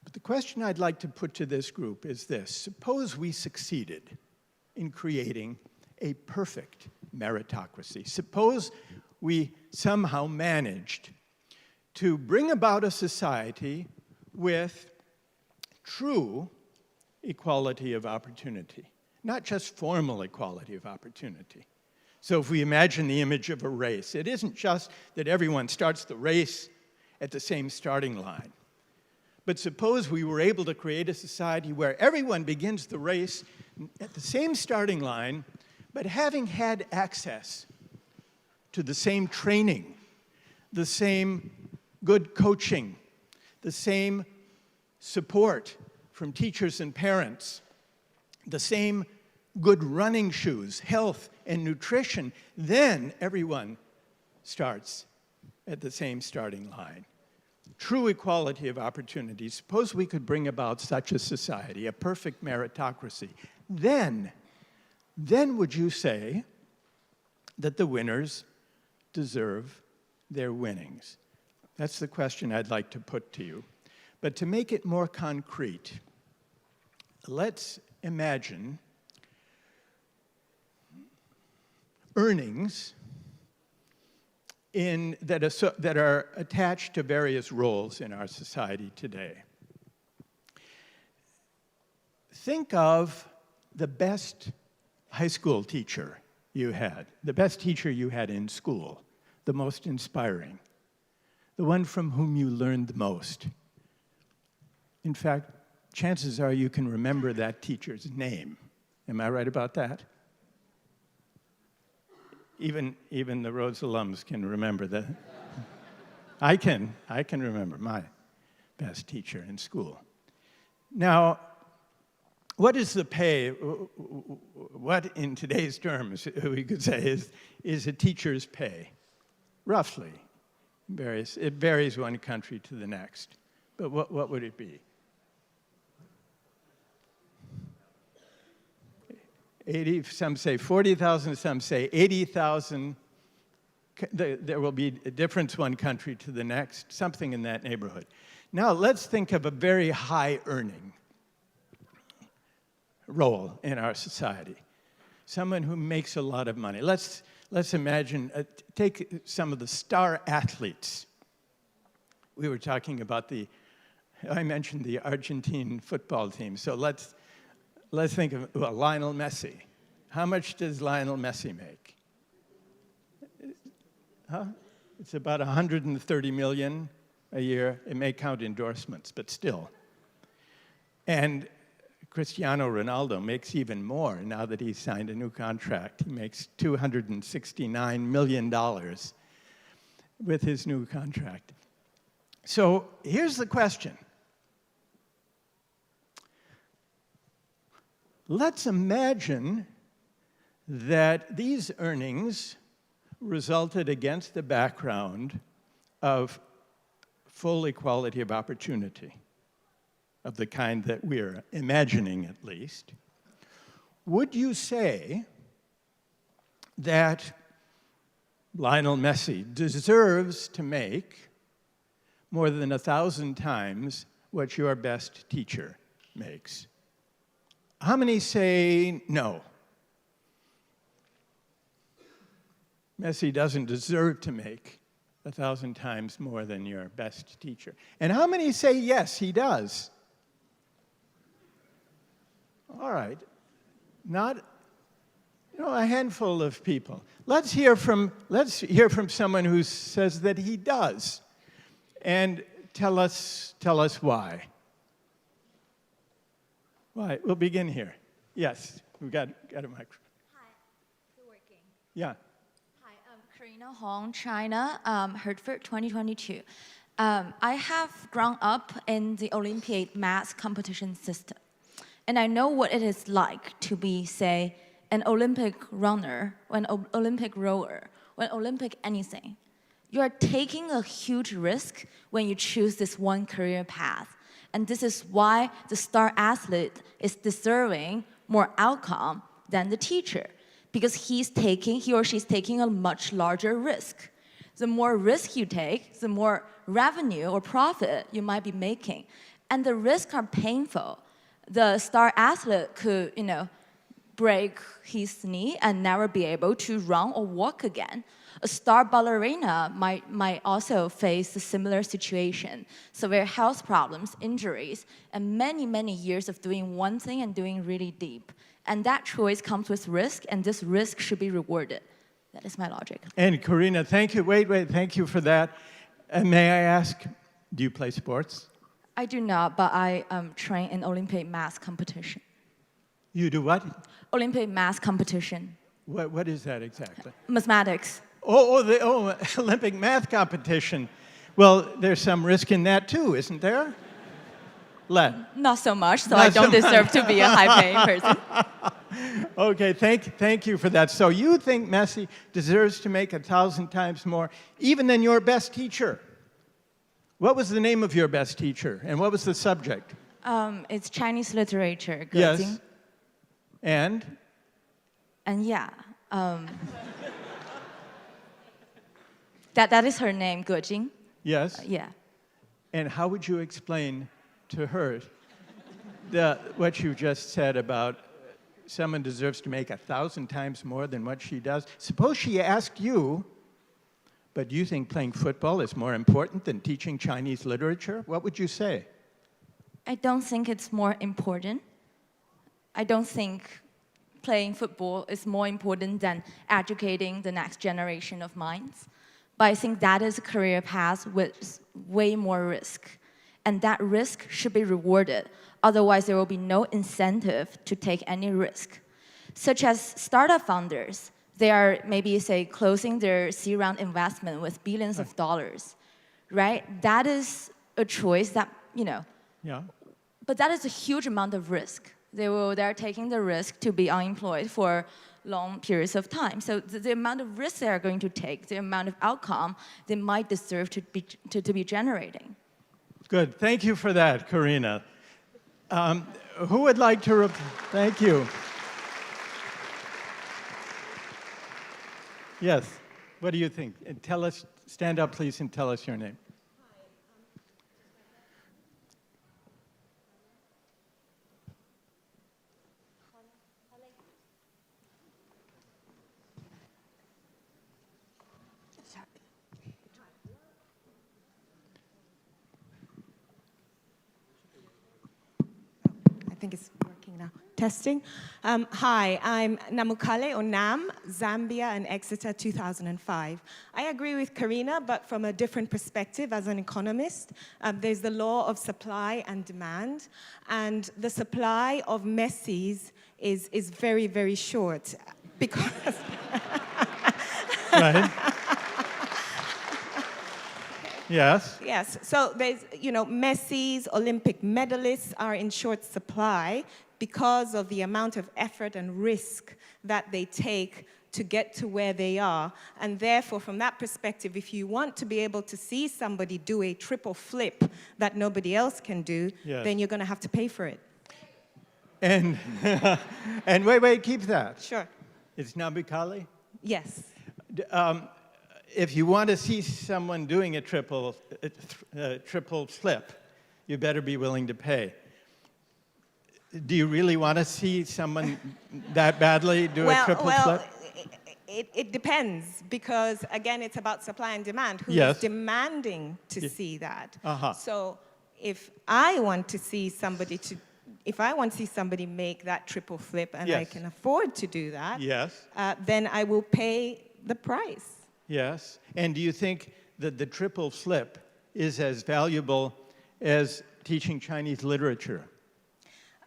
But the question I'd like to put to this group is this. Suppose we succeeded in creating a perfect meritocracy. Suppose we somehow managed to bring about a society with true equality of opportunity, not just formal equality of opportunity. So if we imagine the image of a race, it isn't just that everyone starts the race at the same starting line. But suppose we were able to create a society where everyone begins the race at the same starting line, but having had access to the same training, the same good coaching, the same support from teachers and parents, the same good running shoes, health and nutrition, then everyone starts at the same starting line. True equality of opportunity. Suppose we could bring about such a society, a perfect meritocracy. Then would you say that the winners deserve their winnings? That's the question I'd like to put to you. But to make it more concrete, let's imagine earnings that are attached to various roles in our society today. Think of the best high school teacher you had, the best teacher you had in school, the most inspiring, the one from whom you learned the most. In fact, chances are you can remember that teacher's name. Am I right about that? Even the Rhodes alums can remember that. I can remember my best teacher in school. Now, what is the pay? What, in today's terms, we could say is a teacher's pay? Roughly. It varies one country to the next. But what would it be? 80, some say 40,000, some say 80,000. There will be a difference one country to the next, something in that neighborhood. Now let's think of a very high earning role in our society. Someone who makes a lot of money. Let's let's imagine, take some of the star athletes. We were talking about I mentioned the Argentine football team. So let's think of Lionel Messi. How much does Lionel Messi make? Huh? It's about 130 million a year. It may count endorsements, but still. And Cristiano Ronaldo makes even more now that he's signed a new contract. He makes $269 million with his new contract. So here's the question. Let's imagine that these earnings resulted against the background of full equality of opportunity, of the kind that we're imagining at least. Would you say that Lionel Messi deserves to make more than 1,000 times what your best teacher makes? How many say no? Messi doesn't deserve to make 1,000 times more than your best teacher. And how many say yes, he does? All right. Not, a handful of people. Let's hear from someone who says that he does. And tell us why. Why? We'll begin here. Yes, we've got a microphone. Hi, is it working? Yeah. Hi, I'm Karina Hong, China, Hartford, 2022. I have grown up in the Olympic math competition system, and I know what it is like to be, say, an Olympic runner, or an Olympic rower, or an Olympic anything. You are taking a huge risk when you choose this one career path. And this is why the star athlete is deserving more outcome than the teacher, because he or she's taking a much larger risk. The more risk you take, the more revenue or profit you might be making. And the risks are painful. The star athlete could, break his knee and never be able to run or walk again. A star ballerina might also face a similar situation, severe health problems, injuries, and many, many years of doing one thing and doing really deep. And that choice comes with risk, and this risk should be rewarded. That is my logic. And Karina, thank you. Wait, thank you for that. And may I ask, do you play sports? I do not, but I train in Olympic math competition. You do what? Olympic math competition. What is that exactly? Mathematics. The Olympic math competition. Well, there's some risk in that too, isn't there? Len? Not so much, so I don't deserve to be a high-paying person. Okay, thank you for that. So you think Messi deserves to make 1,000 times more, even than your best teacher? What was the name of your best teacher, and what was the subject? It's Chinese literature. Yes. And yeah. That is her name, Ge Jing. Yes. Yeah. And how would you explain to her what you just said about someone deserves to make 1,000 times more than what she does? Suppose she asked you, but do you think playing football is more important than teaching Chinese literature? What would you say? I don't think it's more important. I don't think playing football is more important than educating the next generation of minds. But I think that is a career path with way more risk. And that risk should be rewarded. Otherwise, there will be no incentive to take any risk. Such as startup founders, they are maybe, say, closing their C-round investment with billions of dollars, right? That is a choice that, Yeah. But that is a huge amount of risk. They're taking the risk to be unemployed for long periods of time. So the amount of risk they are going to take, the amount of outcome they might deserve to be generating. Good. Thank you for that, Karina. Who would like to? Thank you. Yes. What do you think? And tell us. Stand up, please, and tell us your name. think it's working now. Testing. Hi, I'm Namukale Onam, Zambia and Exeter 2005. I agree with Karina, but from a different perspective as an economist. There's the law of supply and demand, and the supply of Messi's is very, very short because... Right. Yes. Yes, so there's, Messi's, Olympic medalists are in short supply because of the amount of effort and risk that they take to get to where they are. And therefore, from that perspective, if you want to be able to see somebody do a triple flip that nobody else can do, then you're going to have to pay for it. And, and wait, keep that. Sure. It's Nabikali? Yes. If you want to see someone doing a triple flip, you better be willing to pay. Do you really want to see someone that badly do a triple flip? It depends, because again, it's about supply and demand. Who is demanding to see that? So if I want to see somebody make that triple flip and I can afford to do that, then I will pay the price. Yes. And do you think that the triple flip is as valuable as teaching Chinese literature?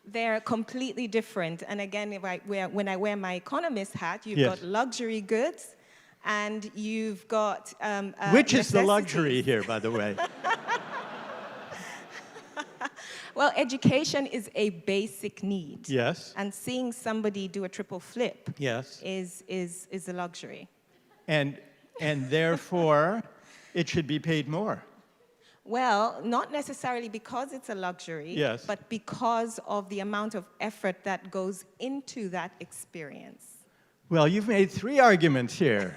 They're completely different. And again, when I wear my economist hat, you've got luxury goods and you've got Which is the luxury here, by the way? Well, education is a basic need. Yes. And seeing somebody do a triple flip is a luxury. And therefore, it should be paid more. Well, not necessarily because it's a luxury, but because of the amount of effort that goes into that experience. Well, you've made 3 arguments here.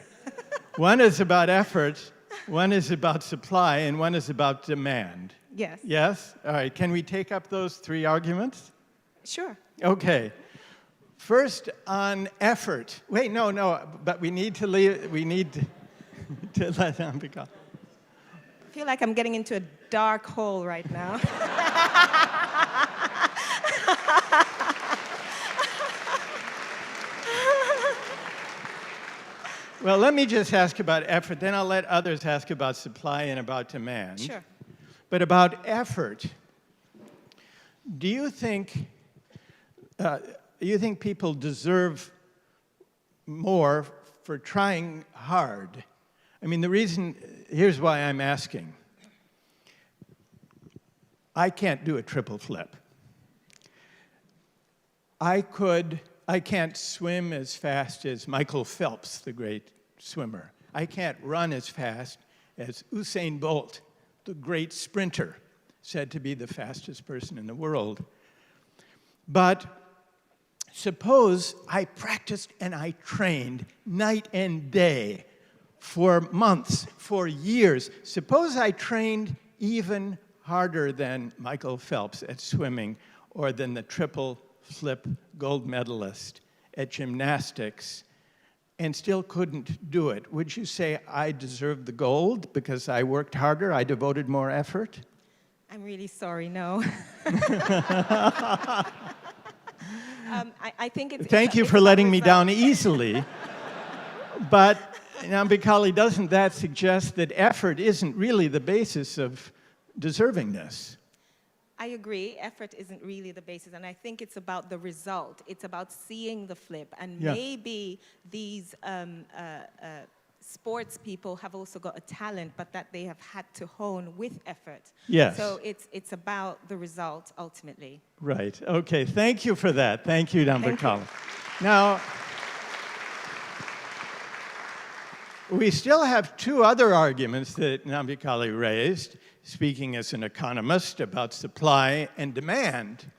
One is about effort, one is about supply, and one is about demand. Yes. Yes? All right. Can we take up those 3 arguments? Sure. Okay. First, on effort. Wait, no, but we need to leave. We need to let them become. I feel like I'm getting into a dark hole right now. Well, let me just ask about effort, then I'll let others ask about supply and about demand. Sure. But about effort, do you think people deserve more for trying hard? I mean, here's why I'm asking. I can't do a triple flip. I can't swim as fast as Michael Phelps, the great swimmer. I can't run as fast as Usain Bolt, the great sprinter, said to be the fastest person in the world. But suppose I practiced and I trained night and day for months, for years. Suppose I trained even harder than Michael Phelps at swimming or than the triple flip gold medalist at gymnastics and still couldn't do it. Would you say I deserved the gold because I worked harder, I devoted more effort? I'm really sorry, no. I think it's... Thank you for letting me down easily. But Nambikali, doesn't that suggest that effort isn't really the basis of deservingness? I agree, effort isn't really the basis, and I think it's about the result. It's about seeing the flip, and maybe these sports people have also got a talent, but that they have had to hone with effort. Yes. So it's about the result, ultimately. Right, okay, thank you for that. Thank you, Nambikali. Now, we still have 2 other arguments that Nambikali raised, speaking as an economist about supply and demand.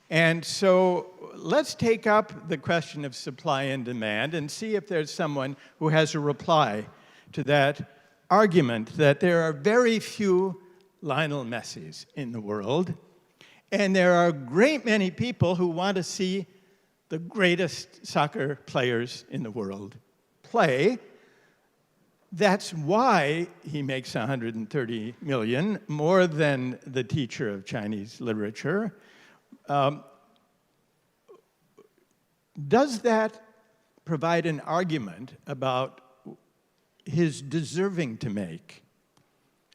And so let's take up the question of supply and demand and see if there's someone who has a reply to that argument that there are very few Lionel Messis in the world, and there are a great many people who want to see the greatest soccer players in the world play. That's why he makes $130 million, more than the teacher of Chinese literature. does that provide an argument about his deserving to make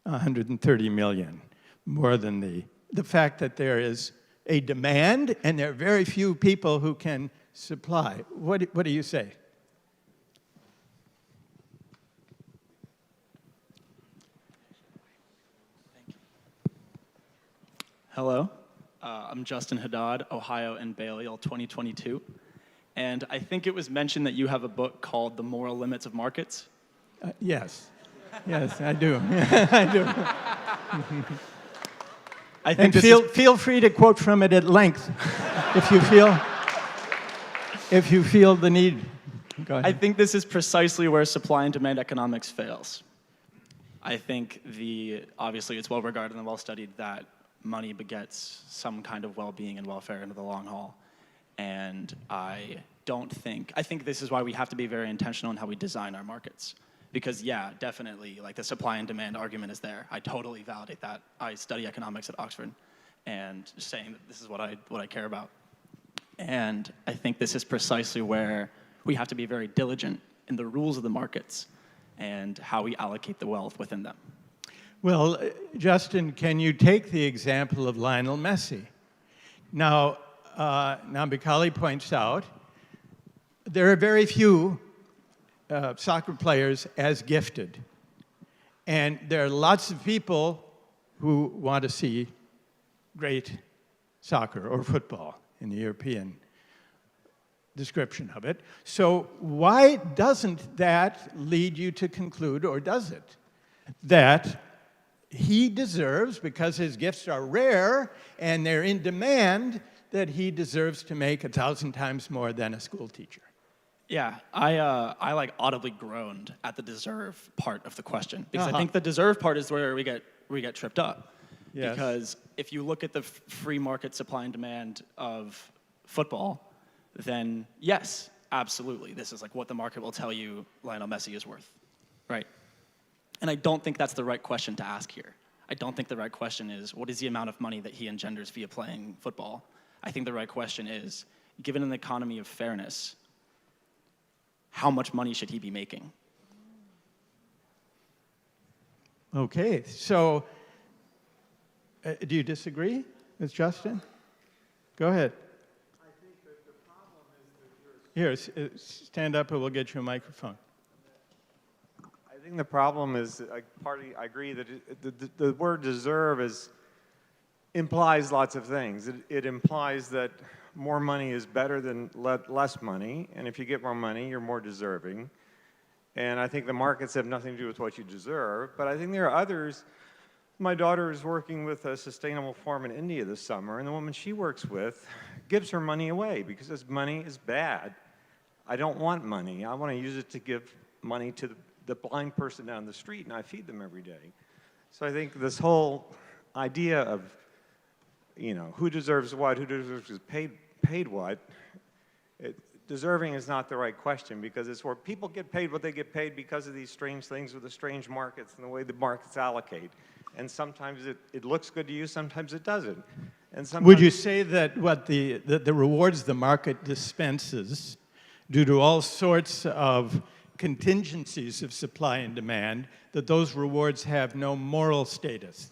130 million, more than the fact that there is a demand and there are very few people who can supply? What do you say? Hello, I'm Justin Haddad, Ohio and Balliol 2022. And I think it was mentioned that you have a book called The Moral Limits of Markets. Yes. Yes, I do. I do. I think and feel free to quote from it at length if you feel the need. Go ahead. I think this is precisely where supply and demand economics fails. I think obviously it's well regarded and well studied that money begets some kind of well-being and welfare into the long haul. And I think this is why we have to be very intentional in how we design our markets. Because yeah, definitely, like the supply and demand argument is there. I totally validate that. I study economics at Oxford and saying that this is what I care about. And I think this is precisely where we have to be very diligent in the rules of the markets and how we allocate the wealth within them. Well, Justin, can you take the example of Lionel Messi? Now, Nambikali points out there are very few soccer players as gifted. And there are lots of people who want to see great soccer or football in the European description of it. So why doesn't that lead you to conclude, or does it, that he deserves, because his gifts are rare and they're in demand, that he deserves to make 1,000 times more than a school teacher? Yeah, I like audibly groaned at the deserve part of the question, because I think the deserve part is where we get tripped up. Yes. Because if you look at the free market supply and demand of football, then yes, absolutely, this is like what the market will tell you Lionel Messi is worth, right? And I don't think that's the right question to ask here. I don't think the right question is, what is the amount of money that he engenders via playing football? I think the right question is, given an economy of fairness, how much money should he be making? Okay, so do you disagree with Justin? Go ahead. I think that the problem is that Here, stand up and we'll get you a microphone. I think the problem is, I agree that the word deserve implies lots of things. It implies that more money is better than less money, and if you get more money, you're more deserving. And I think the markets have nothing to do with what you deserve, but I think there are others. My daughter is working with a sustainable farm in India this summer, and the woman she works with gives her money away because this money is bad. I don't want money. I want to use it to give money to the blind person down the street, and I feed them every day. So I think this whole idea of, who deserves what, who deserves paid what, deserving is not the right question, because it's where people get paid what they get paid because of these strange things with the strange markets and the way the markets allocate. And sometimes it looks good to you, sometimes it doesn't. And sometimes would you say that the rewards the market dispenses, due to all sorts of contingencies of supply and demand, that those rewards have no moral status?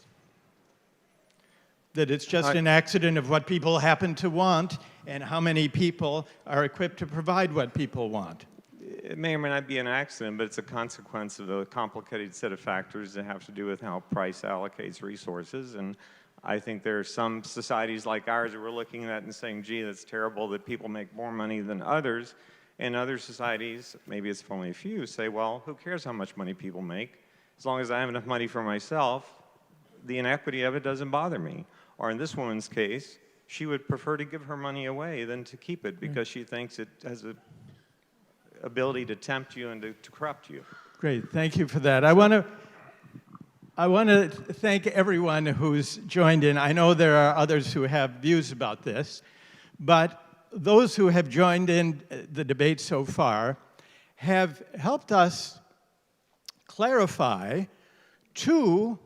That it's just an accident of what people happen to want and how many people are equipped to provide what people want? It may or may not be an accident, but it's a consequence of a complicated set of factors that have to do with how price allocates resources. And I think there are some societies like ours that we're looking at and saying, gee, that's terrible that people make more money than others. And other societies, maybe it's only a few, say, well, who cares how much money people make? As long as I have enough money for myself, the inequity of it doesn't bother me. Or in this woman's case, she would prefer to give her money away than to keep it because she thinks it has the ability to tempt you and to corrupt you. Great, thank you for that. I want to thank everyone who's joined in. I know there are others who have views about this, but those who have joined in the debate so far have helped us clarify two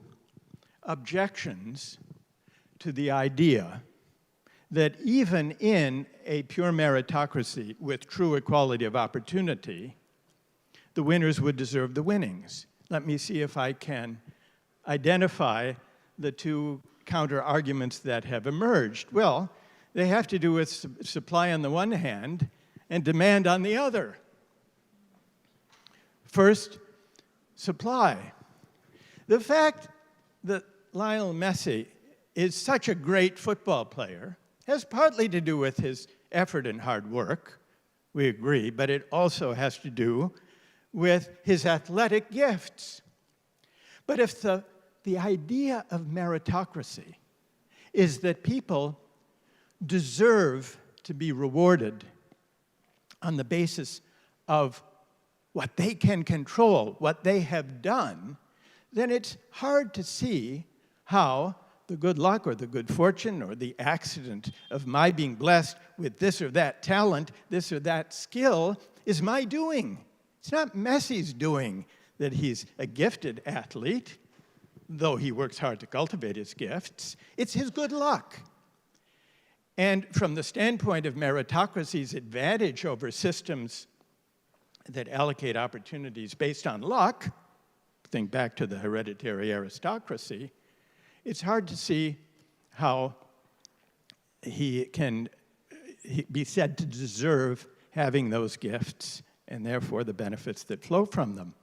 objections to the idea that even in a pure meritocracy with true equality of opportunity, the winners would deserve the winnings. Let me see if I can identify the two counter-arguments that have emerged. Well, they have to do with supply on the one hand and demand on the other. First, supply. The fact that Lionel Messi is such a great football player has partly to do with his effort and hard work, we agree, but it also has to do with his athletic gifts. But if the idea of meritocracy is that people deserve to be rewarded on the basis of what they can control, what they have done, then it's hard to see how the good luck or the good fortune or the accident of my being blessed with this or that talent, this or that skill, is my doing. It's not Messi's doing that he's a gifted athlete, though he works hard to cultivate his gifts. It's his good luck. And from the standpoint of meritocracy's advantage over systems that allocate opportunities based on luck, think back to the hereditary aristocracy, it's hard to see how he can be said to deserve having those gifts and therefore the benefits that flow from them.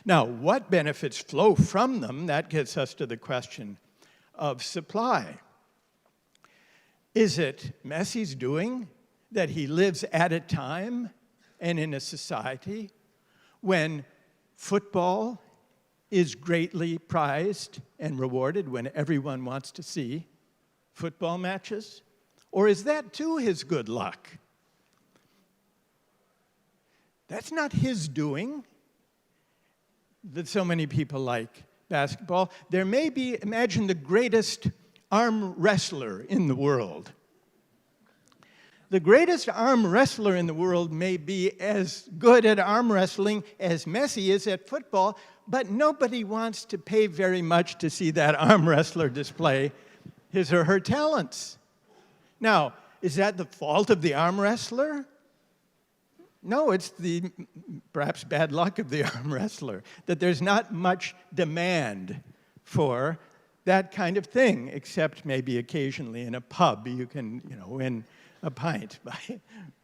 Now, what benefits flow from them, that gets us to the question of supply. Is it Messi's doing that he lives at a time and in a society when football is greatly prized and rewarded, when everyone wants to see football matches? Or is that too his good luck? That's not his doing that so many people like basketball. There may be, imagine the greatest arm wrestler in the world. The greatest arm wrestler in the world may be as good at arm wrestling as Messi is at football, but nobody wants to pay very much to see that arm wrestler display his or her talents. Now, is that the fault of the arm wrestler? No, it's the perhaps bad luck of the arm wrestler, that there's not much demand for that kind of thing, except maybe occasionally in a pub you can, win a pint by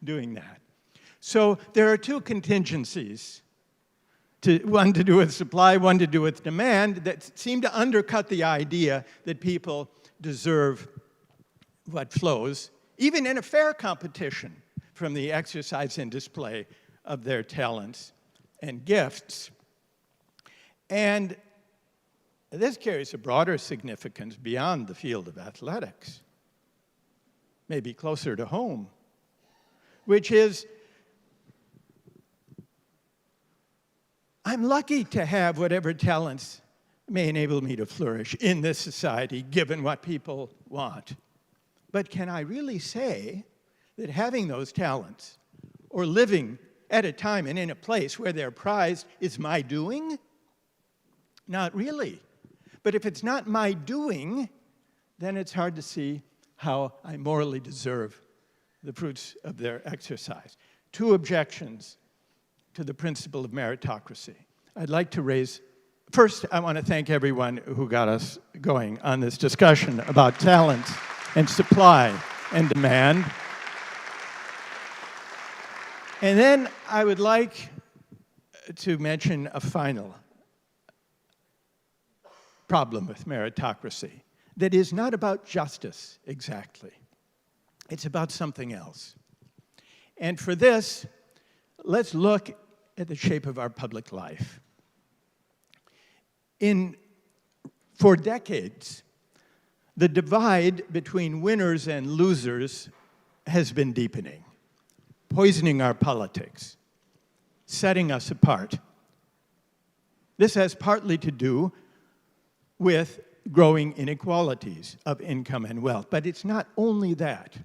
doing that. So there are two contingencies, one to do with supply, one to do with demand, that seem to undercut the idea that people deserve what flows, even in a fair competition, from the exercise and display of their talents and gifts. And this carries a broader significance beyond the field of athletics, maybe closer to home, which is, I'm lucky to have whatever talents may enable me to flourish in this society, given what people want. But can I really say that having those talents, or living at a time and in a place where they're prized, is my doing? Not really. But if it's not my doing, then it's hard to see how I morally deserve the fruits of their exercise. Two objections to the principle of meritocracy. I'd like to raise, first, I want to thank everyone who got us going on this discussion about talent and supply and demand. And then I would like to mention a final problem with meritocracy that is not about justice exactly. It's about something else. And for this, let's look at the shape of our public life. For decades, the divide between winners and losers has been deepening, poisoning our politics, setting us apart. This has partly to do with growing inequalities of income and wealth, but it's not only that.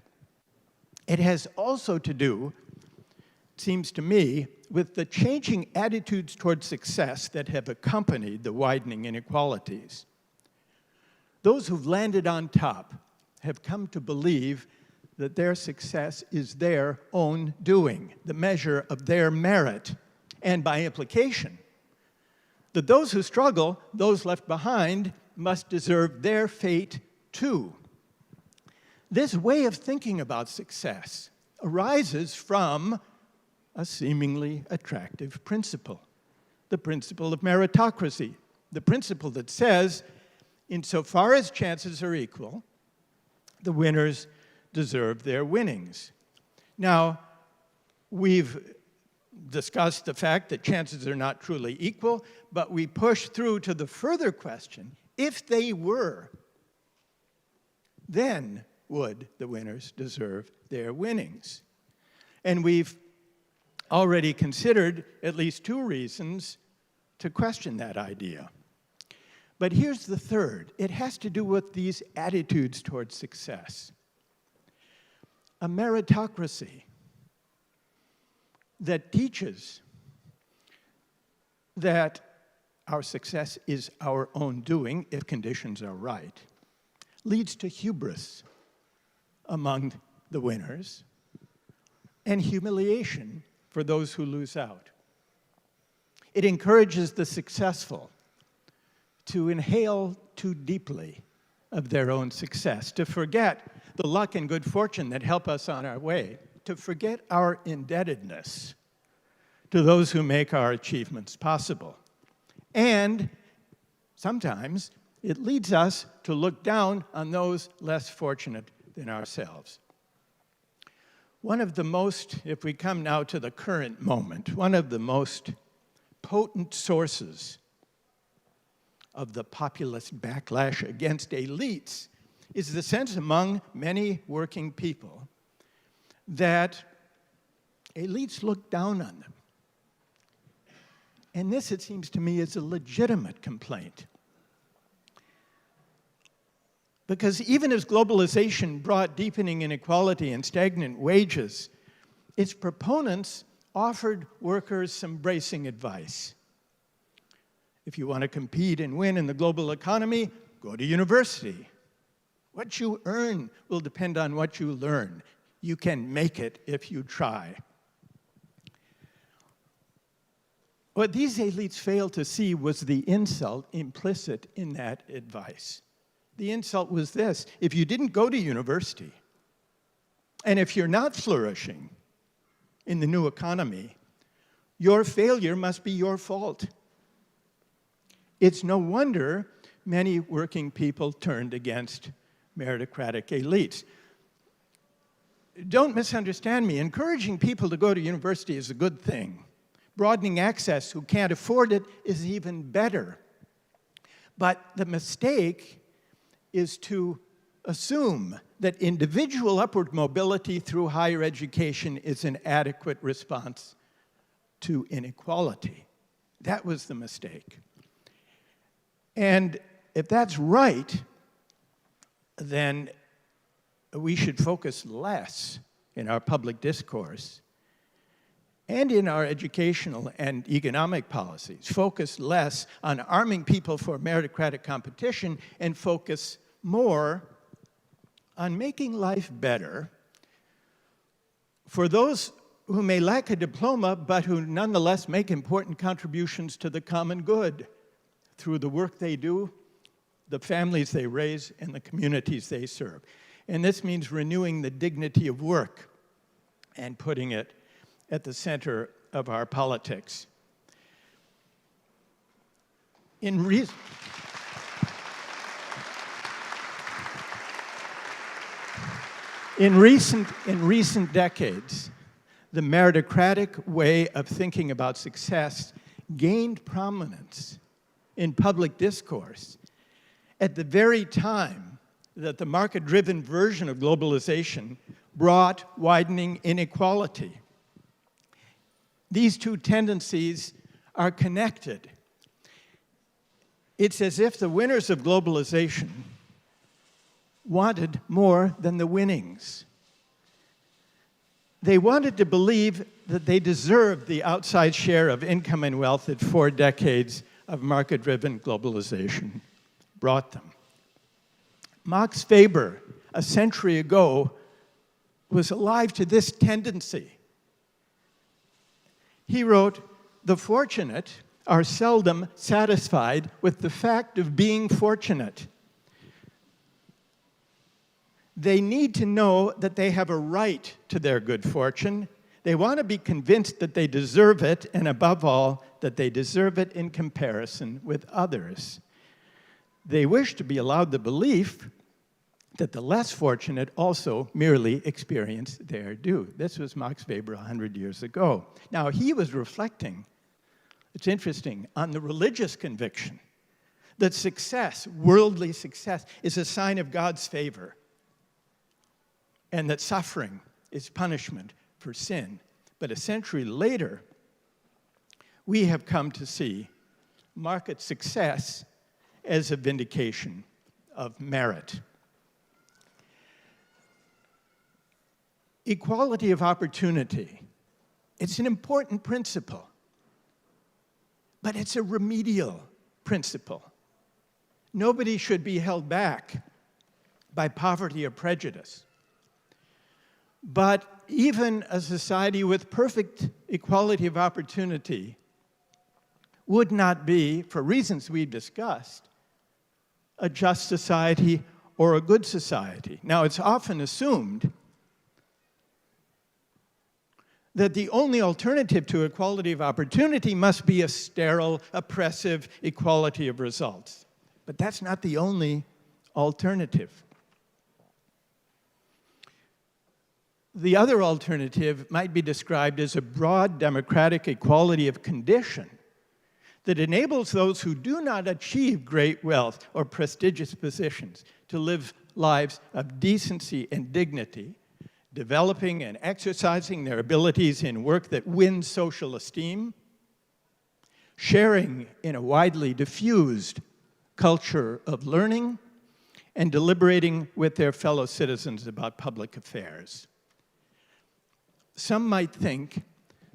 It has also to do, it seems to me, with the changing attitudes toward success that have accompanied the widening inequalities. Those who've landed on top have come to believe that their success is their own doing, the measure of their merit, and by implication, that those who struggle, those left behind, must deserve their fate too. This way of thinking about success arises from a seemingly attractive principle, the principle of meritocracy, the principle that says, insofar as chances are equal, the winners deserve their winnings. Now, we've discussed the fact that chances are not truly equal, but we push through to the further question, if they were, then would the winners deserve their winnings? And we've already considered at least two reasons to question that idea. But here's the third. It has to do with these attitudes towards success. A meritocracy that teaches that our success is our own doing if conditions are right leads to hubris among the winners and humiliation for those who lose out. It encourages the successful to inhale too deeply of their own success, to forget the luck and good fortune that help us on our way, to forget our indebtedness to those who make our achievements possible. And sometimes it leads us to look down on those less fortunate than ourselves. One of the most, if we come now to the current moment, one of the most potent sources of the populist backlash against elites is the sense among many working people that elites look down on them. And this, it seems to me, is a legitimate complaint. Because even as globalization brought deepening inequality and stagnant wages, its proponents offered workers some bracing advice. If you want to compete and win in the global economy, go to university. What you earn will depend on what you learn. You can make it if you try. What these elites failed to see was the insult implicit in that advice. The insult was this: if you didn't go to university, and if you're not flourishing in the new economy, your failure must be your fault. It's no wonder many working people turned against meritocratic elites. Don't misunderstand me. Encouraging people to go to university is a good thing. Broadening access who can't afford it is even better. But the mistake is to assume that individual upward mobility through higher education is an adequate response to inequality. That was the mistake. And if that's right, then we should focus less in our public discourse and in our educational and economic policies, focus less on arming people for meritocratic competition and focus more on making life better for those who may lack a diploma but who nonetheless make important contributions to the common good through the work they do, the families they raise, and the communities they serve. And this means renewing the dignity of work and putting it at the center of our politics. In recent decades, the meritocratic way of thinking about success gained prominence in public discourse at the very time that the market-driven version of globalization brought widening inequality. These two tendencies are connected. It's as if the winners of globalization wanted more than the winnings. They wanted to believe that they deserved the outside share of income and wealth that 4 decades of market-driven globalization brought them. Max Weber, a century ago, was alive to this tendency. He wrote, "The fortunate are seldom satisfied with the fact of being fortunate. They need to know that they have a right to their good fortune. They want to be convinced that they deserve it, and above all, that they deserve it in comparison with others. They wish to be allowed the belief that the less fortunate also merely experience their due." This was Max Weber 100 years ago. Now, he was reflecting, it's interesting, on the religious conviction that success, worldly success, is a sign of God's favor, and that suffering is punishment for sin. But a century later, we have come to see market success as a vindication of merit. Equality of opportunity, it's an important principle, but it's a remedial principle. Nobody should be held back by poverty or prejudice. But even a society with perfect equality of opportunity would not be, for reasons we've discussed, a just society or a good society. Now, it's often assumed that the only alternative to equality of opportunity must be a sterile, oppressive equality of results. But that's not the only alternative. The other alternative might be described as a broad democratic equality of condition that enables those who do not achieve great wealth or prestigious positions to live lives of decency and dignity, developing and exercising their abilities in work that wins social esteem, sharing in a widely diffused culture of learning, and deliberating with their fellow citizens about public affairs. Some might think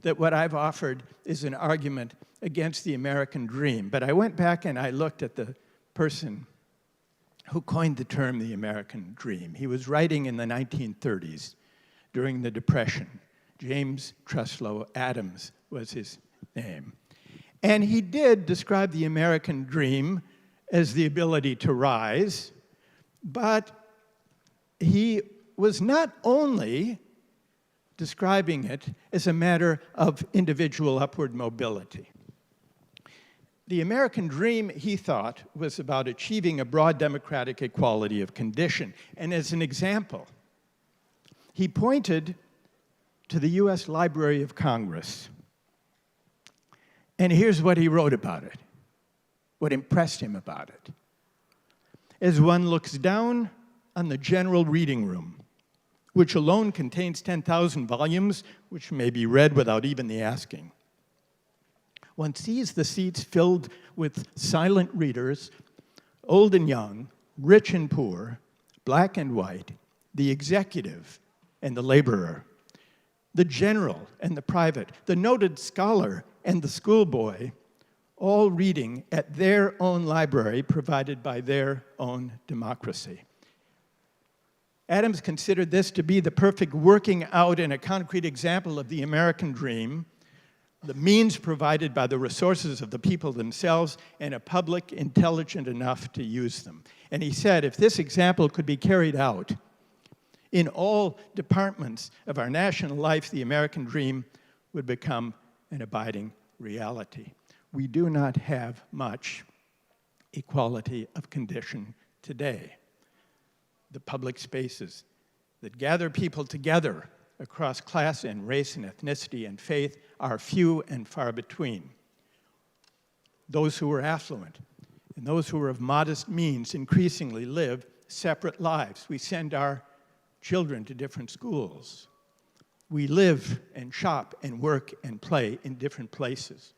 that what I've offered is an argument against the American dream, but I went back and I looked at the person who coined the term the American dream. He was writing in the 1930s during the Depression. James Truslow Adams was his name. And he did describe the American dream as the ability to rise, but he was not only describing it as a matter of individual upward mobility. The American dream, he thought, was about achieving a broad democratic equality of condition. And as an example, he pointed to the US Library of Congress. And here's what he wrote about it, what impressed him about it. As one looks down on the general reading room, which alone contains 10,000 volumes, which may be read without even the asking, one sees the seats filled with silent readers, old and young, rich and poor, black and white, the executive and the laborer, the general and the private, the noted scholar and the schoolboy, all reading at their own library provided by their own democracy. Adams considered this to be the perfect working out and a concrete example of the American dream, the means provided by the resources of the people themselves, and a public intelligent enough to use them. And he said, if this example could be carried out in all departments of our national life, the American dream would become an abiding reality. We do not have much equality of condition today. The public spaces that gather people together across class and race and ethnicity and faith are few and far between. Those who are affluent and those who are of modest means increasingly live separate lives. We send our children to different schools. We live and shop and work and play in different places.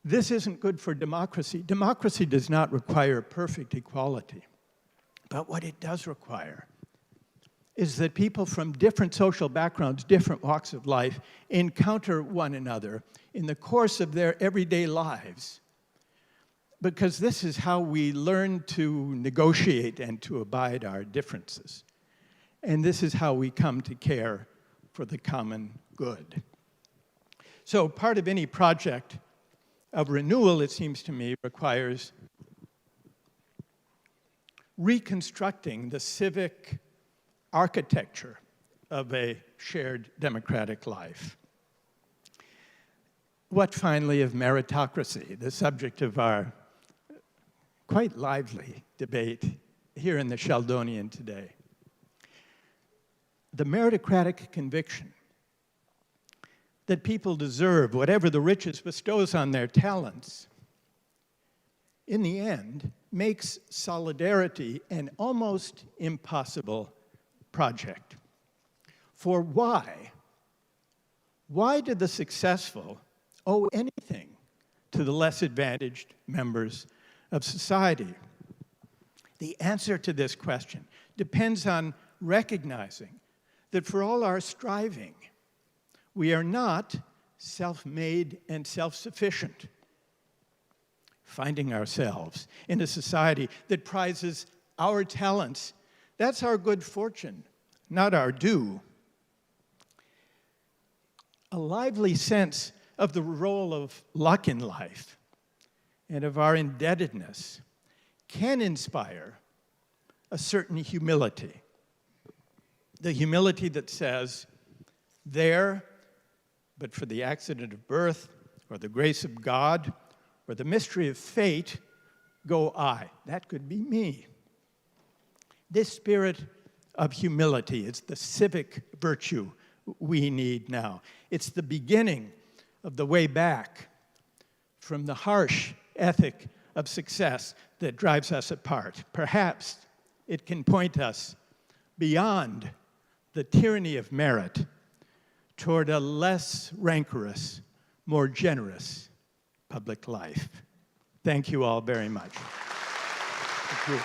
This isn't good for democracy. Democracy does not require perfect equality. But what it does require is that people from different social backgrounds, different walks of life, encounter one another in the course of their everyday lives. Because this is how we learn to negotiate and to abide our differences. And this is how we come to care for the common good. So part of any project of renewal, it seems to me, requires reconstructing the civic architecture of a shared democratic life. What finally of meritocracy, the subject of our quite lively debate here in the Sheldonian today? The meritocratic conviction that people deserve whatever the riches bestows on their talents, in the end, makes solidarity an almost impossible project. For why? Why do the successful owe anything to the less advantaged members of society? The answer to this question depends on recognizing that for all our striving, we are not self-made and self-sufficient. Finding ourselves in a society that prizes our talents, that's our good fortune, not our due. A lively sense of the role of luck in life and of our indebtedness can inspire a certain humility. The humility that says, there, but for the accident of birth, or the grace of God, or the mystery of fate, go I. That could be me. This spirit of humility is the civic virtue we need now. It's the beginning of the way back from the harsh ethic of success that drives us apart. Perhaps it can point us beyond the tyranny of merit toward a less rancorous, more generous public life. Thank you all very much. Thank you.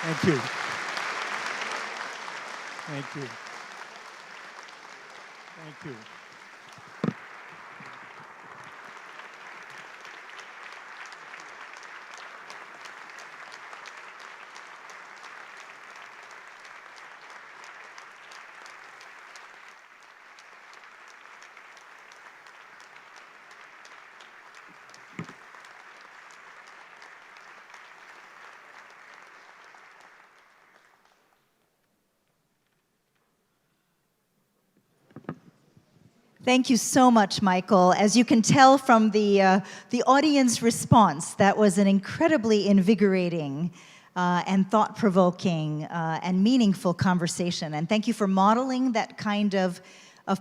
Thank you. Thank you. Thank you. Thank you so much, Michael. As you can tell from the audience response, that was an incredibly invigorating and thought-provoking and meaningful conversation. And thank you for modeling that kind of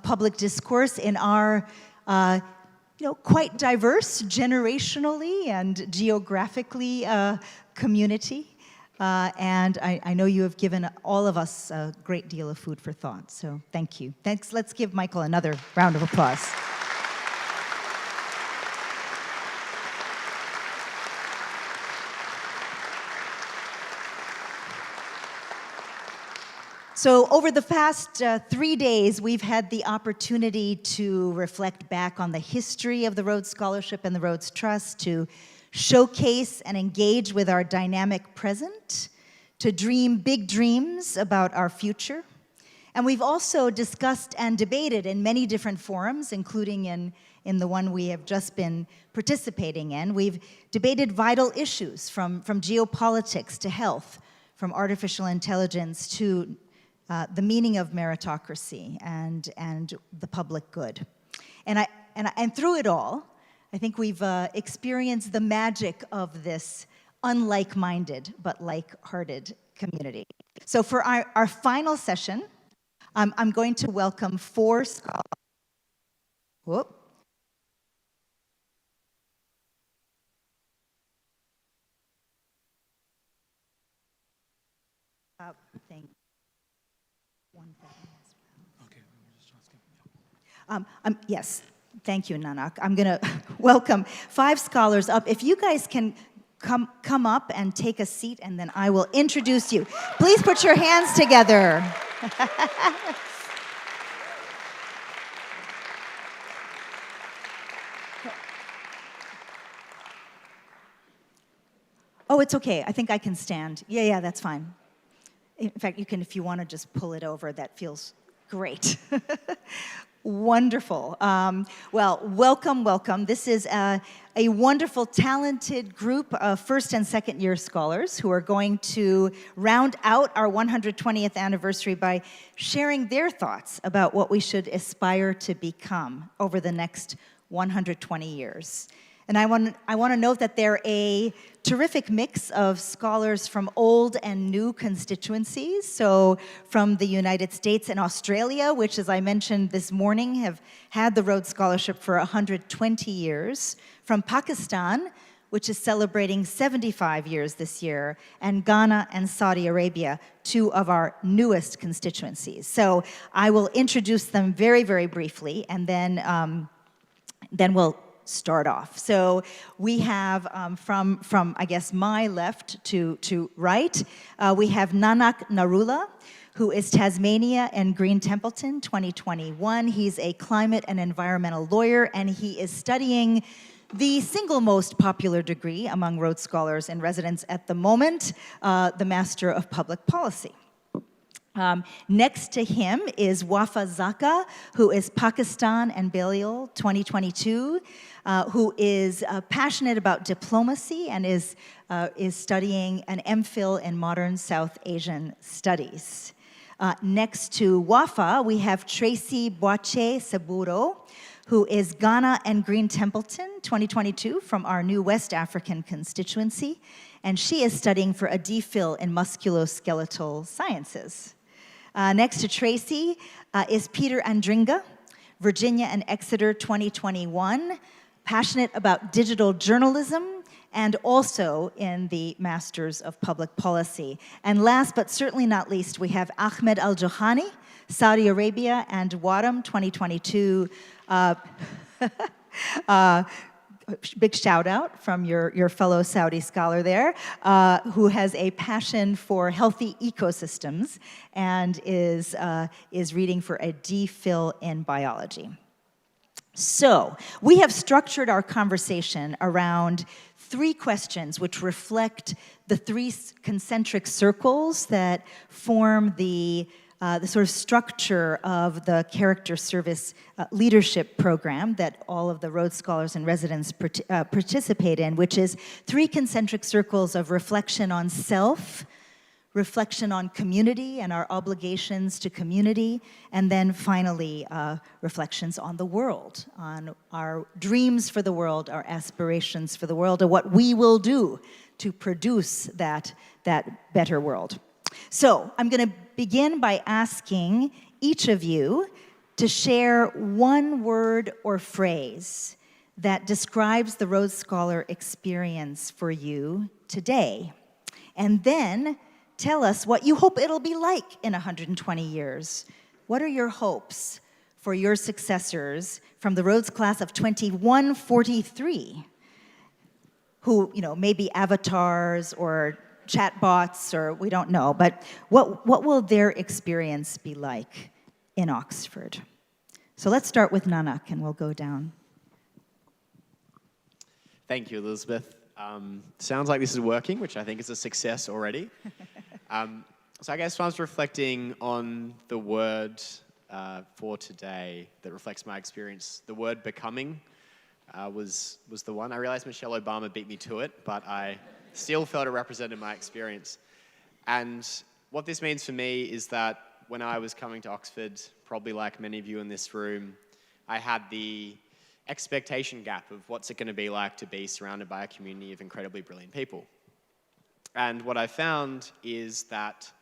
public discourse in our quite diverse generationally and geographically community. And I know you have given all of us a great deal of food for thought, so thank you. Thanks. Let's give Michael another round of applause. So over the past 3 days, we've had the opportunity to reflect back on the history of the Rhodes Scholarship and the Rhodes Trust, to showcase and engage with our dynamic present, to dream big dreams about our future. And we've also discussed and debated in many different forums, including in the one we have just been participating in. We've debated vital issues from geopolitics to health, from artificial intelligence to the meaning of meritocracy and the public good. And through it all, I think we've experienced the magic of this unlike-minded but like-hearted community. So for our final session, I'm going to welcome 4 scholars. Whoop. Thank you. 1 second as well. Okay. Yes. Thank you, Nanak. I'm going to welcome 5 scholars up. If you guys can come up and take a seat, and then I will introduce you. Please put your hands together. Oh, it's okay. I think I can stand. Yeah, that's fine. In fact, you can, if you want to just pull it over, that feels great. Wonderful. Well, welcome, welcome. This is a wonderful, talented group of first and second year scholars who are going to round out our 120th anniversary by sharing their thoughts about what we should aspire to become over the next 120 years. And I want to note that they're a terrific mix of scholars from old and new constituencies. So from the United States and Australia, which, as I mentioned this morning, have had the Rhodes Scholarship for 120 years. From Pakistan, which is celebrating 75 years this year, and Ghana and Saudi Arabia, two of our newest constituencies. So I will introduce them very, very briefly, and then we'll start off. So we have from I guess my left to right, we have Nanak Narula, who is Tasmania and Green Templeton 2021. He's a climate and environmental lawyer, and he is studying the single most popular degree among Rhodes Scholars in residence at the moment, the Master of Public Policy. Next to him is Wafa Zaka, who is Pakistan and Balliol 2022, who is passionate about diplomacy and is studying an MPhil in Modern South Asian Studies. Next to Wafa, we have Tracy Boache Saburo, who is Ghana and Green Templeton 2022 from our new West African constituency, and she is studying for a DPhil in musculoskeletal sciences. Next to Tracy is Peter Andringa, Virginia and Exeter 2021, passionate about digital journalism and also in the Masters of Public Policy. And last but certainly not least, we have Ahmed Al-Johani, Saudi Arabia and Wadham 2022. Big shout out from your fellow Saudi scholar there, who has a passion for healthy ecosystems and is reading for a DPhil in biology. So we have structured our conversation around three questions which reflect the three concentric circles that form the sort of structure of the character service leadership program that all of the Rhodes Scholars and residents participate in, which is three concentric circles of reflection on self, reflection on community and our obligations to community, and then finally reflections on the world, on our dreams for the world, our aspirations for the world, and what we will do to produce that better world. So I'm going to begin by asking each of you to share one word or phrase that describes the Rhodes Scholar experience for you today. And then tell us what you hope it'll be like in 120 years. What are your hopes for your successors from the Rhodes class of 2143, who, may be avatars or chatbots, or we don't know, but what will their experience be like in Oxford? So let's start with Nanak, and we'll go down. Thank you, Elizabeth. Sounds like this is working, which I think is a success already. So I guess when I was reflecting on the word for today that reflects my experience, the word becoming was the one. I realized Michelle Obama beat me to it, but I still felt it represented my experience. And what this means for me is that when I was coming to Oxford, probably like many of you in this room, I had the expectation gap of what's it going to be like to be surrounded by a community of incredibly brilliant people. And what I found is that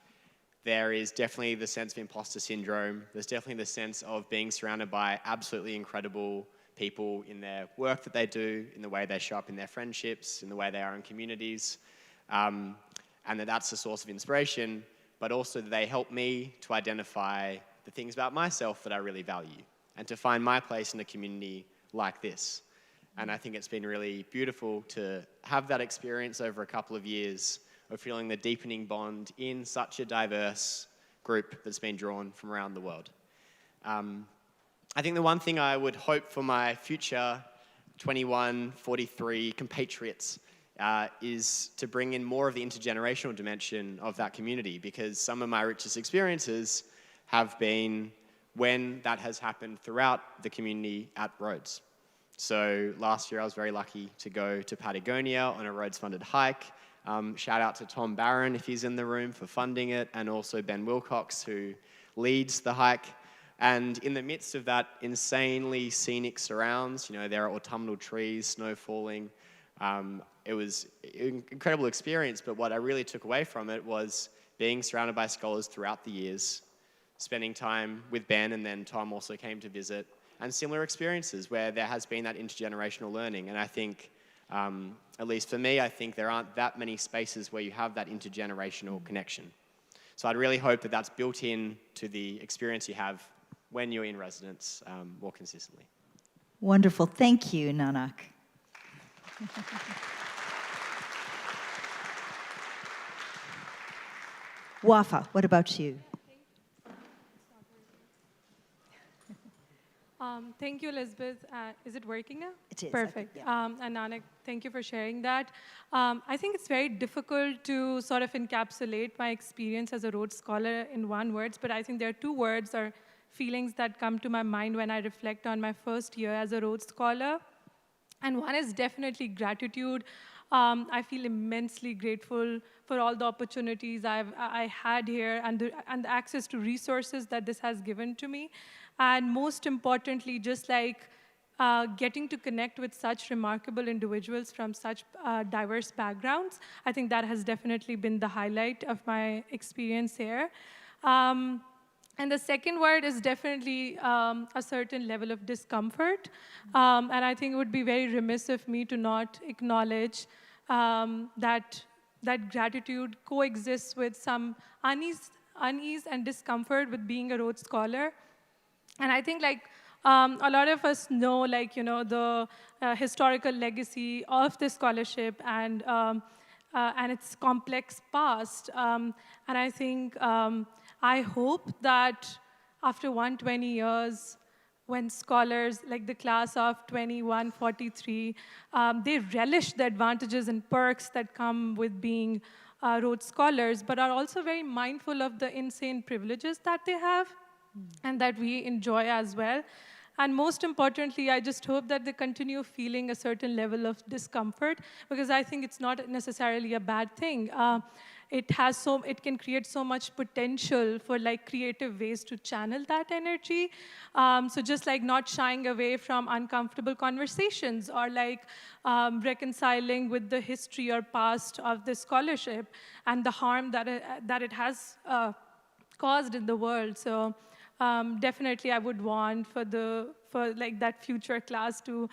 there is definitely the sense of imposter syndrome. There's definitely the sense of being surrounded by absolutely incredible people in their work that they do, in the way they show up in their friendships, in the way they are in communities, and that's a source of inspiration, but also that they help me to identify the things about myself that I really value and to find my place in a community like this. And I think it's been really beautiful to have that experience over a couple of years of feeling the deepening bond in such a diverse group that's been drawn from around the world. I think the one thing I would hope for my future 2143 compatriots is to bring in more of the intergenerational dimension of that community, because some of my richest experiences have been when that has happened throughout the community at Rhodes. So last year I was very lucky to go to Patagonia on a Rhodes-funded hike. Shout out to Tom Barron, if he's in the room, for funding it, and also Ben Wilcox, who leads the hike. And in the midst of that insanely scenic surrounds, you know, there are autumnal trees, snow falling. It was an incredible experience, but what I really took away from it was being surrounded by scholars throughout the years, spending time with Ben, and then Tom also came to visit, and similar experiences where there has been that intergenerational learning. And I think, at least for me, I think there aren't that many spaces where you have that intergenerational connection. So I'd really hope that that's built in to the experience you have when you're in residence more consistently. Wonderful. Thank you, Nanak. Wafa, what about you? Thank you, Elizabeth. Is it working now? It is. Perfect. And Nanak, thank you for sharing that. I think it's very difficult to sort of encapsulate my experience as a Rhodes Scholar in one word, but I think there are two words or feelings that come to my mind when I reflect on my first year as a Rhodes Scholar. And one is definitely gratitude. I feel immensely grateful for all the opportunities I had here and the access to resources that this has given to me. And most importantly, just like getting to connect with such remarkable individuals from such diverse backgrounds, I think that has definitely been the highlight of my experience here. And the second word is definitely a certain level of discomfort. And I think it would be very remiss of me to not acknowledge that gratitude coexists with some unease and discomfort with being a Rhodes Scholar. And I think like a lot of us know, like, you know, the historical legacy of this scholarship and its complex past. And I think I hope that after 120 years, when scholars like the class of 2143, they relish the advantages and perks that come with being Rhodes Scholars, but are also very mindful of the insane privileges that they have and that we enjoy as well. And most importantly, I just hope that they continue feeling a certain level of discomfort, because I think it's not necessarily a bad thing. It can create so much potential for like creative ways to channel that energy. So just like not shying away from uncomfortable conversations or like reconciling with the history or past of this scholarship and the harm that it has caused in the world. So definitely I would want for like that future class to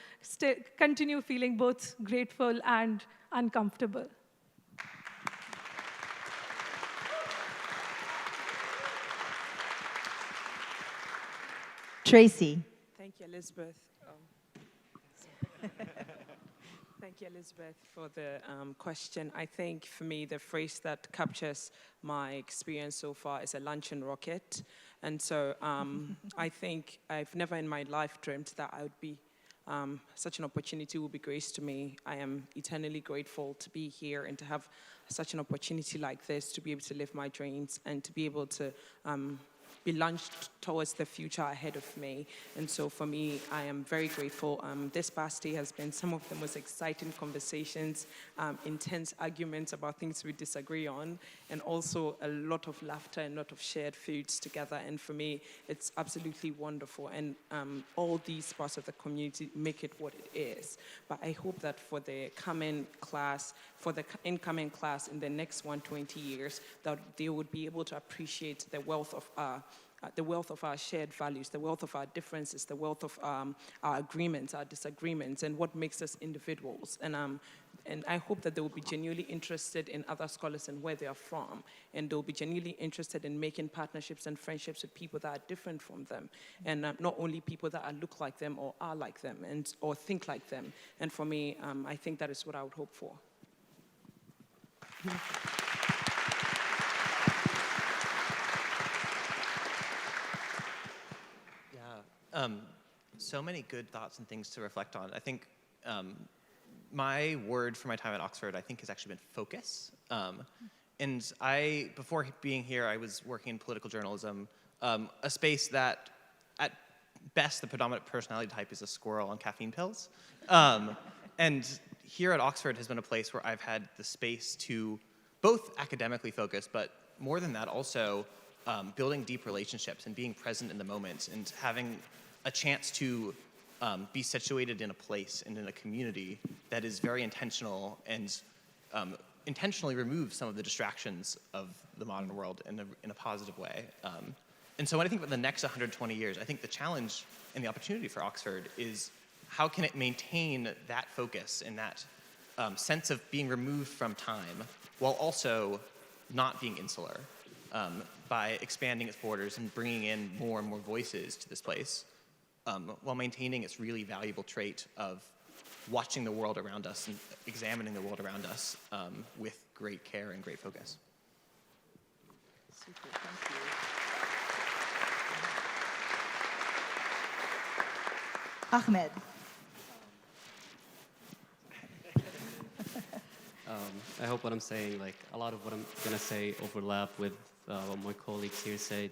continue feeling both grateful and uncomfortable. Tracy. Thank you, Elizabeth. Thank you, Elizabeth, for the question. I think for me, the phrase that captures my experience so far is a luncheon rocket. And so I think I've never in my life dreamt that I would be, such an opportunity would be graced to me. I am eternally grateful to be here and to have such an opportunity like this, to be able to live my dreams and to be able to be launched towards the future ahead of me. And so for me, I am very grateful. This past day has been some of the most exciting conversations, intense arguments about things we disagree on, and also a lot of laughter and a lot of shared foods together. And for me, it's absolutely wonderful. And all these parts of the community make it what it is. But I hope that for the coming class, for the incoming class in the next 120 years, that they would be able to appreciate the wealth of our shared values, the wealth of our differences, the wealth of our agreements, our disagreements, and what makes us individuals. And I hope that they will be genuinely interested in other scholars and where they are from, and they'll be genuinely interested in making partnerships and friendships with people that are different from them, and not only people that look like them or are like them or think like them. And for me, I think that is what I would hope for. So many good thoughts and things to reflect on. I think my word for my time at Oxford, I think, has actually been focus. And before being here, I was working in political journalism, a space that, at best, the predominant personality type is a squirrel on caffeine pills. And here at Oxford has been a place where I've had the space to both academically focus, but more than that, also building deep relationships and being present in the moment and having a chance to be situated in a place and in a community that is very intentional and intentionally removes some of the distractions of the modern world in a positive way. And so when I think about the next 120 years, I think the challenge and the opportunity for Oxford is how can it maintain that focus and that sense of being removed from time while also not being insular by expanding its borders and bringing in more and more voices to this place while maintaining its really valuable trait of watching the world around us and examining the world around us with great care and great focus. Super, thank you. Ahmed. I hope what I'm saying, like a lot of what I'm gonna say overlap with what my colleagues here said.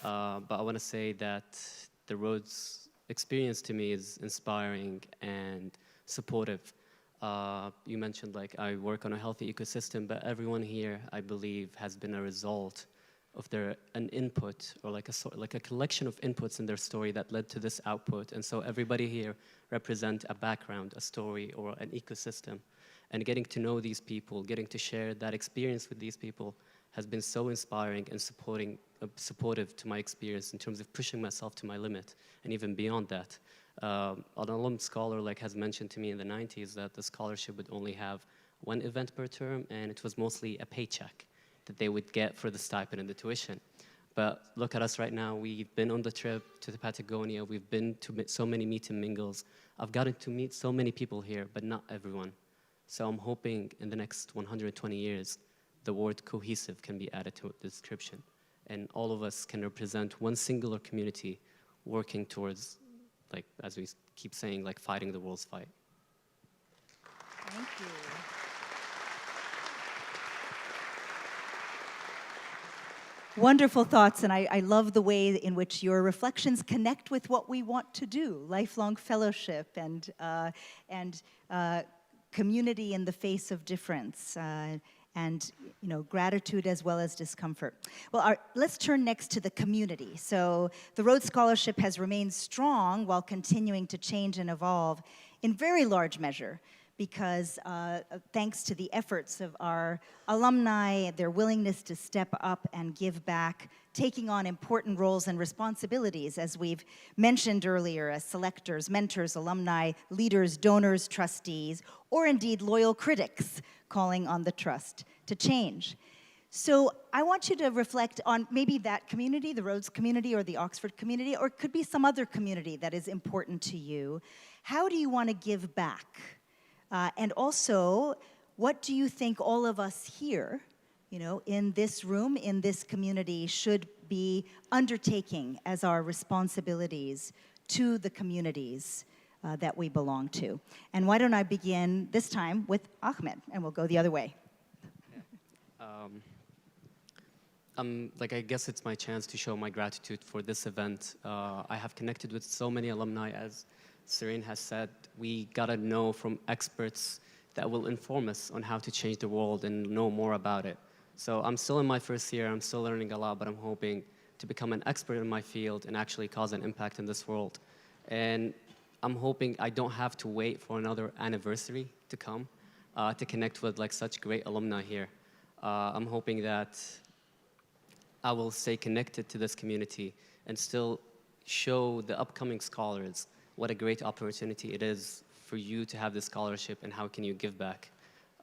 But I wanna say that the Rhodes experience to me is inspiring and supportive. You mentioned like I work on a healthy ecosystem, but everyone here, I believe, has been a result of an input or like a collection of inputs in their story that led to this output. And so everybody here represent a background, a story, or an ecosystem. And getting to know these people, getting to share that experience with these people has been so inspiring and supportive to my experience in terms of pushing myself to my limit and even beyond that. An alum scholar has mentioned to me in the 90s that the scholarship would only have one event per term, and it was mostly a paycheck that they would get for the stipend and the tuition. But look at us right now. We've been on the trip to the Patagonia. We've been to so many meet and mingles. I've gotten to meet so many people here, but not everyone. So I'm hoping in the next 120 years, the word cohesive can be added to the description. And all of us can represent one singular community working towards, as we keep saying, fighting the world's fight. Thank you. Wonderful thoughts, and I love the way in which your reflections connect with what we want to do, lifelong fellowship and community in the face of difference, and gratitude as well as discomfort. Well, let's turn next to the community. So the Rhodes Scholarship has remained strong while continuing to change and evolve in very large measure because thanks to the efforts of our alumni, their willingness to step up and give back, taking on important roles and responsibilities, as we've mentioned earlier, as selectors, mentors, alumni, leaders, donors, trustees, or indeed loyal critics calling on the trust to change. So I want you to reflect on maybe that community, the Rhodes community or the Oxford community, or it could be some other community that is important to you. How do you want to give back? And also, what do you think all of us here, in this room, in this community, should be undertaking as our responsibilities to the communities that we belong to? And why don't I begin this time with Ahmed, and we'll go the other way. I guess it's my chance to show my gratitude for this event. I have connected with so many alumni, as Serene has said. We gotta know from experts that will inform us on how to change the world and know more about it. So I'm still in my first year, I'm still learning a lot, but I'm hoping to become an expert in my field and actually cause an impact in this world. And I'm hoping I don't have to wait for another anniversary to come to connect with such great alumni here. I'm hoping that I will stay connected to this community and still show the upcoming scholars what a great opportunity it is for you to have this scholarship and how can you give back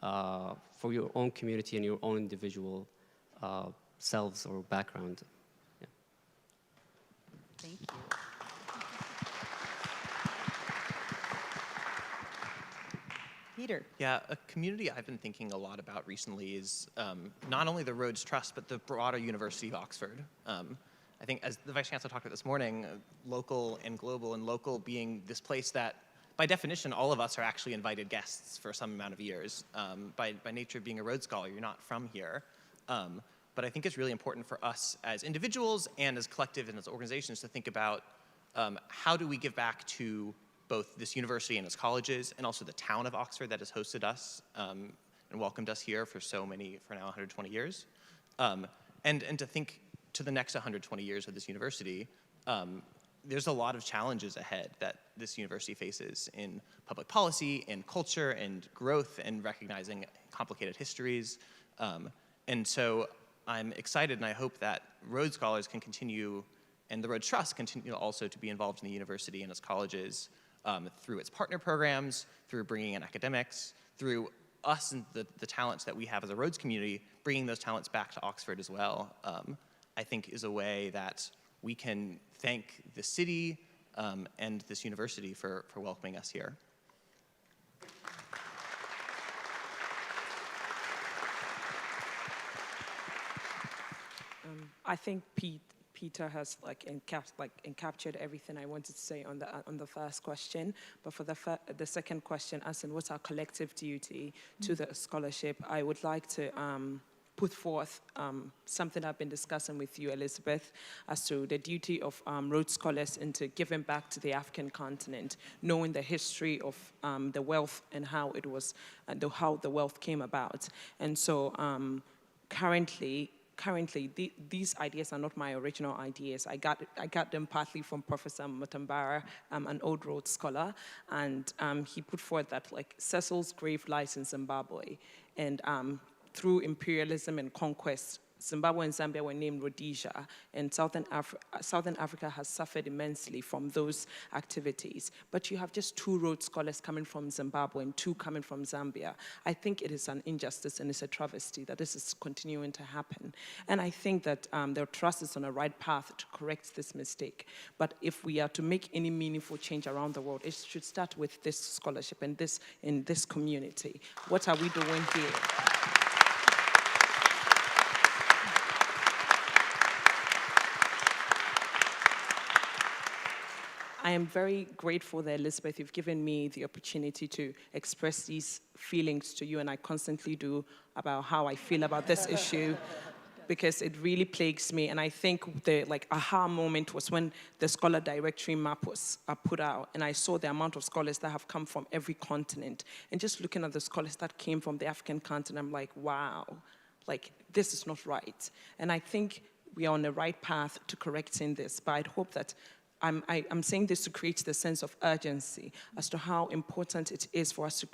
for your own community and your own individual selves or background. Yeah. Thank you. Peter. Yeah, a community I've been thinking a lot about recently is not only the Rhodes Trust, but the broader University of Oxford. I think as the Vice Chancellor talked about this morning, local and global, and local being this place that by definition, all of us are actually invited guests for some amount of years. By nature of being a Rhodes Scholar, you're not from here. But I think it's really important for us as individuals and as collective and as organizations to think about how do we give back to both this university and its colleges, and also the town of Oxford that has hosted us and welcomed us here for now 120 years. And to think to the next 120 years of this university, there's a lot of challenges ahead that this university faces in public policy, in culture, and growth, and recognizing complicated histories. And so I'm excited, and I hope that Rhodes Scholars can continue, and the Rhodes Trust continue also to be involved in the university and its colleges through its partner programs, through bringing in academics, through us and the talents that we have as a Rhodes community, bringing those talents back to Oxford as well, I think is a way that we can thank the city and this university for welcoming us here. I think Peter has encaptured everything I wanted to say on the first question. But for the second question, as in what's our collective duty to the scholarship, I would like to put forth something I've been discussing with you, Elizabeth, as to the duty of Rhodes Scholars into giving back to the African continent, knowing the history of the wealth and how it was, how the wealth came about. And so currently, these ideas are not my original ideas. I got them partly from Professor Mutambara, an old Rhodes Scholar, and he put forward that Cecil's grave lies in Zimbabwe, and through imperialism and conquest, Zimbabwe and Zambia were named Rhodesia, and Southern Africa has suffered immensely from those activities. But you have just 2 Rhodes Scholars coming from Zimbabwe and 2 coming from Zambia. I think it is an injustice and it's a travesty that this is continuing to happen. And I think that the trust is on the right path to correct this mistake. But if we are to make any meaningful change around the world, it should start with this scholarship and in this community. What are we doing here? I am very grateful that, Elizabeth, you've given me the opportunity to express these feelings to you, and I constantly do, about how I feel about this issue, because it really plagues me. And I think the aha moment was when the Scholar Directory map was put out, and I saw the amount of scholars that have come from every continent. And just looking at the scholars that came from the African continent, I'm like, wow, this is not right. And I think we are on the right path to correcting this, but I'd hope that I'm saying this to create the sense of urgency as to how important it is for us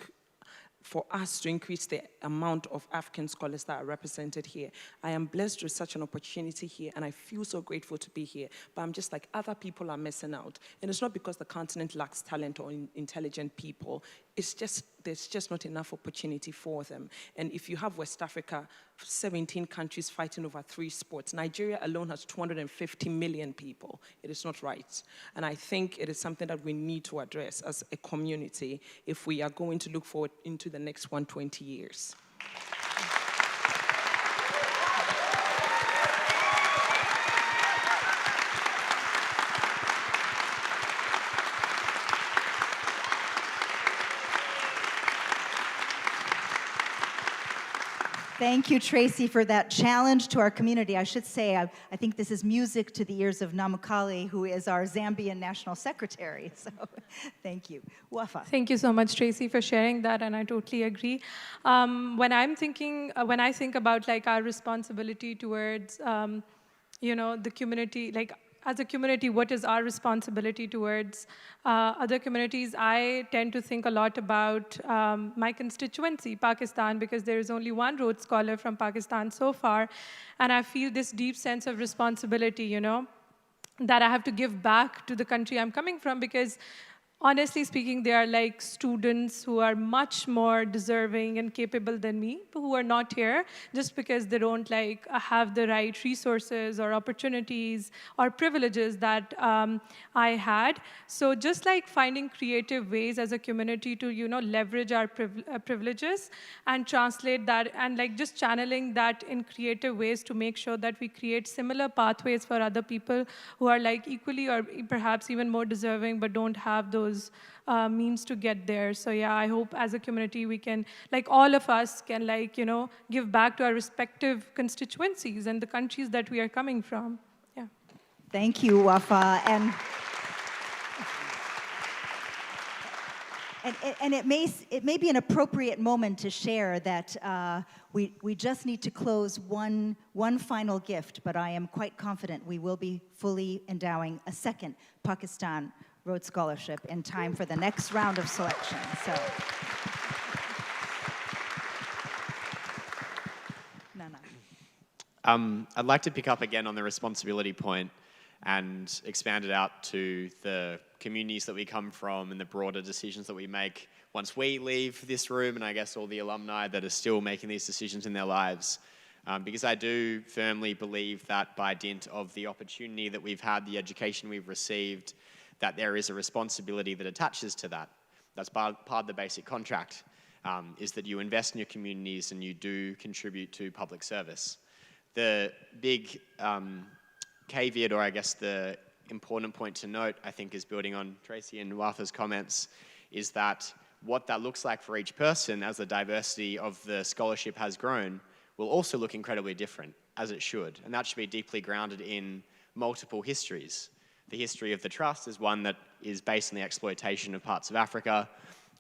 to increase the amount of African scholars that are represented here. I am blessed with such an opportunity here, and I feel so grateful to be here. But I'm just like, other people are missing out. And it's not because the continent lacks talent or intelligent people. It's just, there's just not enough opportunity for them. And if you have West Africa, 17 countries fighting over 3 sports. Nigeria alone has 250 million people. It is not right. And I think it is something that we need to address as a community if we are going to look forward into the next 120 years. Thank you, Tracy, for that challenge to our community. I should say, I think this is music to the ears of Namukali, who is our Zambian National Secretary. So thank you. Wafa. Thank you so much, Tracy, for sharing that, and I totally agree. When I think about our responsibility towards, the community, as a community, what is our responsibility towards other communities? I tend to think a lot about my constituency, Pakistan, because there is only one Rhodes Scholar from Pakistan so far, and I feel this deep sense of responsibility, that I have to give back to the country I'm coming from, because honestly speaking, there are students who are much more deserving and capable than me, who are not here just because they don't have the right resources or opportunities or privileges that I had. So just finding creative ways as a community to leverage our privileges and translate that, and just channeling that in creative ways to make sure that we create similar pathways for other people who are equally or perhaps even more deserving but don't have those those means to get there. So yeah, I hope as a community we can, like all of us can give back to our respective constituencies and the countries that we are coming from. Yeah. Thank you, Wafa. And it may be an appropriate moment to share that we just need to close one final gift, but I am quite confident we will be fully endowing a second Pakistan Rhodes Scholarship in time for the next round of selection. So, I'd like to pick up again on the responsibility point and expand it out to the communities that we come from and the broader decisions that we make once we leave this room, and I guess all the alumni that are still making these decisions in their lives. Because I do firmly believe that by dint of the opportunity that we've had, the education we've received, that there is a responsibility that attaches to that. That's part of the basic contract, is that you invest in your communities and you do contribute to public service. The big caveat, or I guess the important point to note, I think, is building on Tracy and Wafa's comments, is that what that looks like for each person as the diversity of the scholarship has grown will also look incredibly different, as it should. And that should be deeply grounded in multiple histories. The history of the Trust is one that is based on the exploitation of parts of Africa.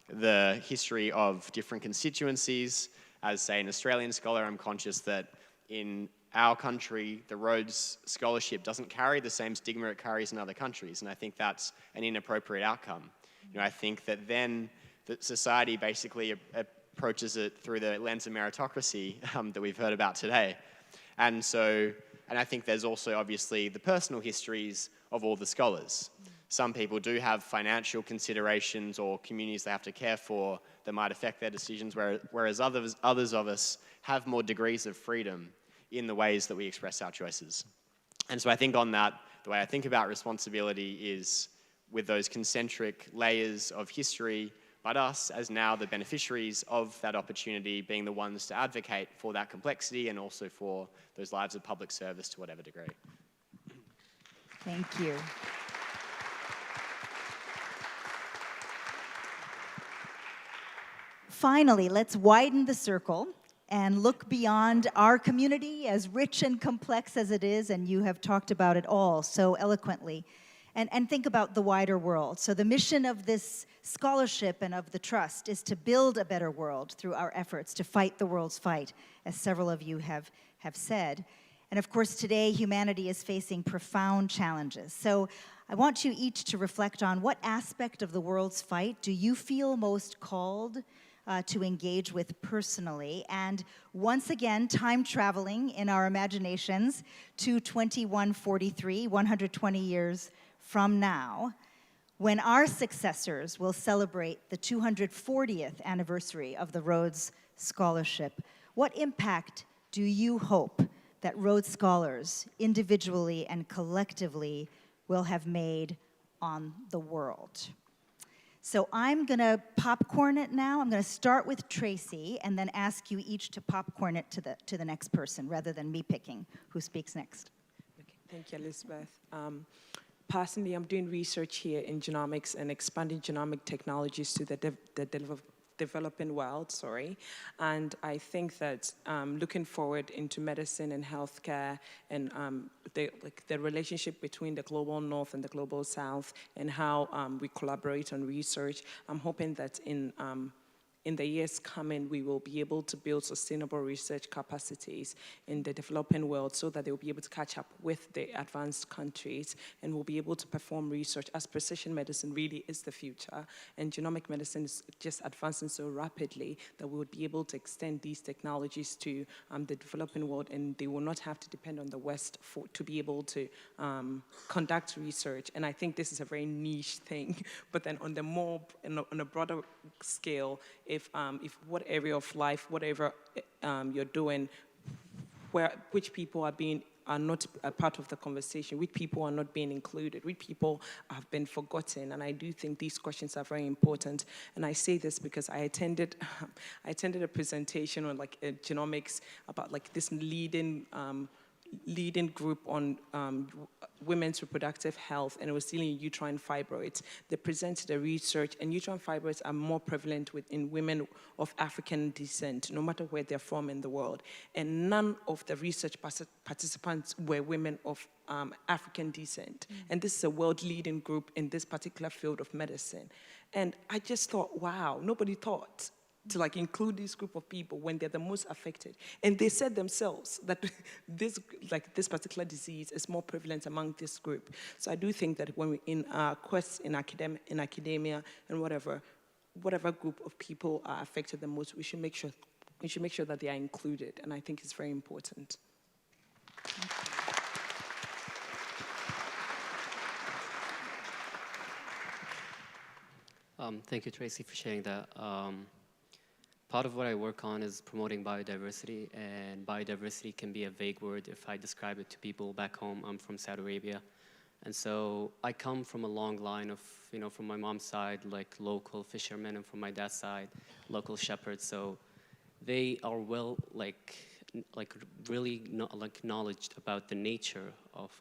The history of different constituencies, as, say, an Australian scholar, I'm conscious that in our country, the Rhodes Scholarship doesn't carry the same stigma it carries in other countries, and I think that's an inappropriate outcome. I think that then the society basically approaches it through the lens of meritocracy that we've heard about today. And I think there's also obviously the personal histories of all the scholars. Some people do have financial considerations or communities they have to care for that might affect their decisions, whereas others of us have more degrees of freedom in the ways that we express our choices. And so I think on that, the way I think about responsibility is with those concentric layers of history, but us as now the beneficiaries of that opportunity being the ones to advocate for that complexity and also for those lives of public service to whatever degree. Thank you. Finally, let's widen the circle and look beyond our community, as rich and complex as it is, and you have talked about it all so eloquently, and think about the wider world. So the mission of this scholarship and of the Trust is to build a better world through our efforts to fight the world's fight, as several of you have said. And of course, today, humanity is facing profound challenges. So I want you each to reflect on what aspect of the world's fight do you feel most called to engage with personally, and once again, time traveling in our imaginations to 2143, 120 years from now, when our successors will celebrate the 240th anniversary of the Rhodes Scholarship. What impact do you hope that Rhodes Scholars, individually and collectively, will have made on the world? So I'm going to popcorn it now. I'm going to start with Tracy and then ask you each to popcorn it to the next person rather than me picking who speaks next. Okay, thank you, Elizabeth. Personally, I'm doing research here in genomics and expanding genomic technologies to the developing world, and I think that looking forward into medicine and healthcare and the relationship between the global north and the global south and how we collaborate on research, I'm hoping that in the years coming, we will be able to build sustainable research capacities in the developing world so that they will be able to catch up with the advanced countries and will be able to perform research, as precision medicine really is the future. And genomic medicine is just advancing so rapidly that we would be able to extend these technologies to the developing world, and they will not have to depend on the West to be able to conduct research. And I think this is a very niche thing, but then on a broader scale, if what area of life, whatever you're doing, which people are not a part of the conversation, which people are not being included, which people have been forgotten, and I do think these questions are very important. And I say this because I attended a presentation on genomics about this leading leading group on women's reproductive health, and it was dealing with uterine fibroids. They presented the research, and uterine fibroids are more prevalent in women of African descent, no matter where they're from in the world. And none of the research participants were women of African descent. And this is a world-leading group in this particular field of medicine. And I just thought, wow, nobody thought to include this group of people when they're the most affected. And they said themselves that this particular disease is more prevalent among this group. So I do think that when we're in our quest in academia and whatever group of people are affected the most, we should make sure that they are included. And I think it's very important. Thank you, Tracy, for sharing that. Part of what I work on is promoting biodiversity, and biodiversity can be a vague word if I describe it to people back home. I'm from Saudi Arabia, and so I come from a long line of, from my mom's side, local fishermen, and from my dad's side, local shepherds. So they are well, really knowledgeable about the nature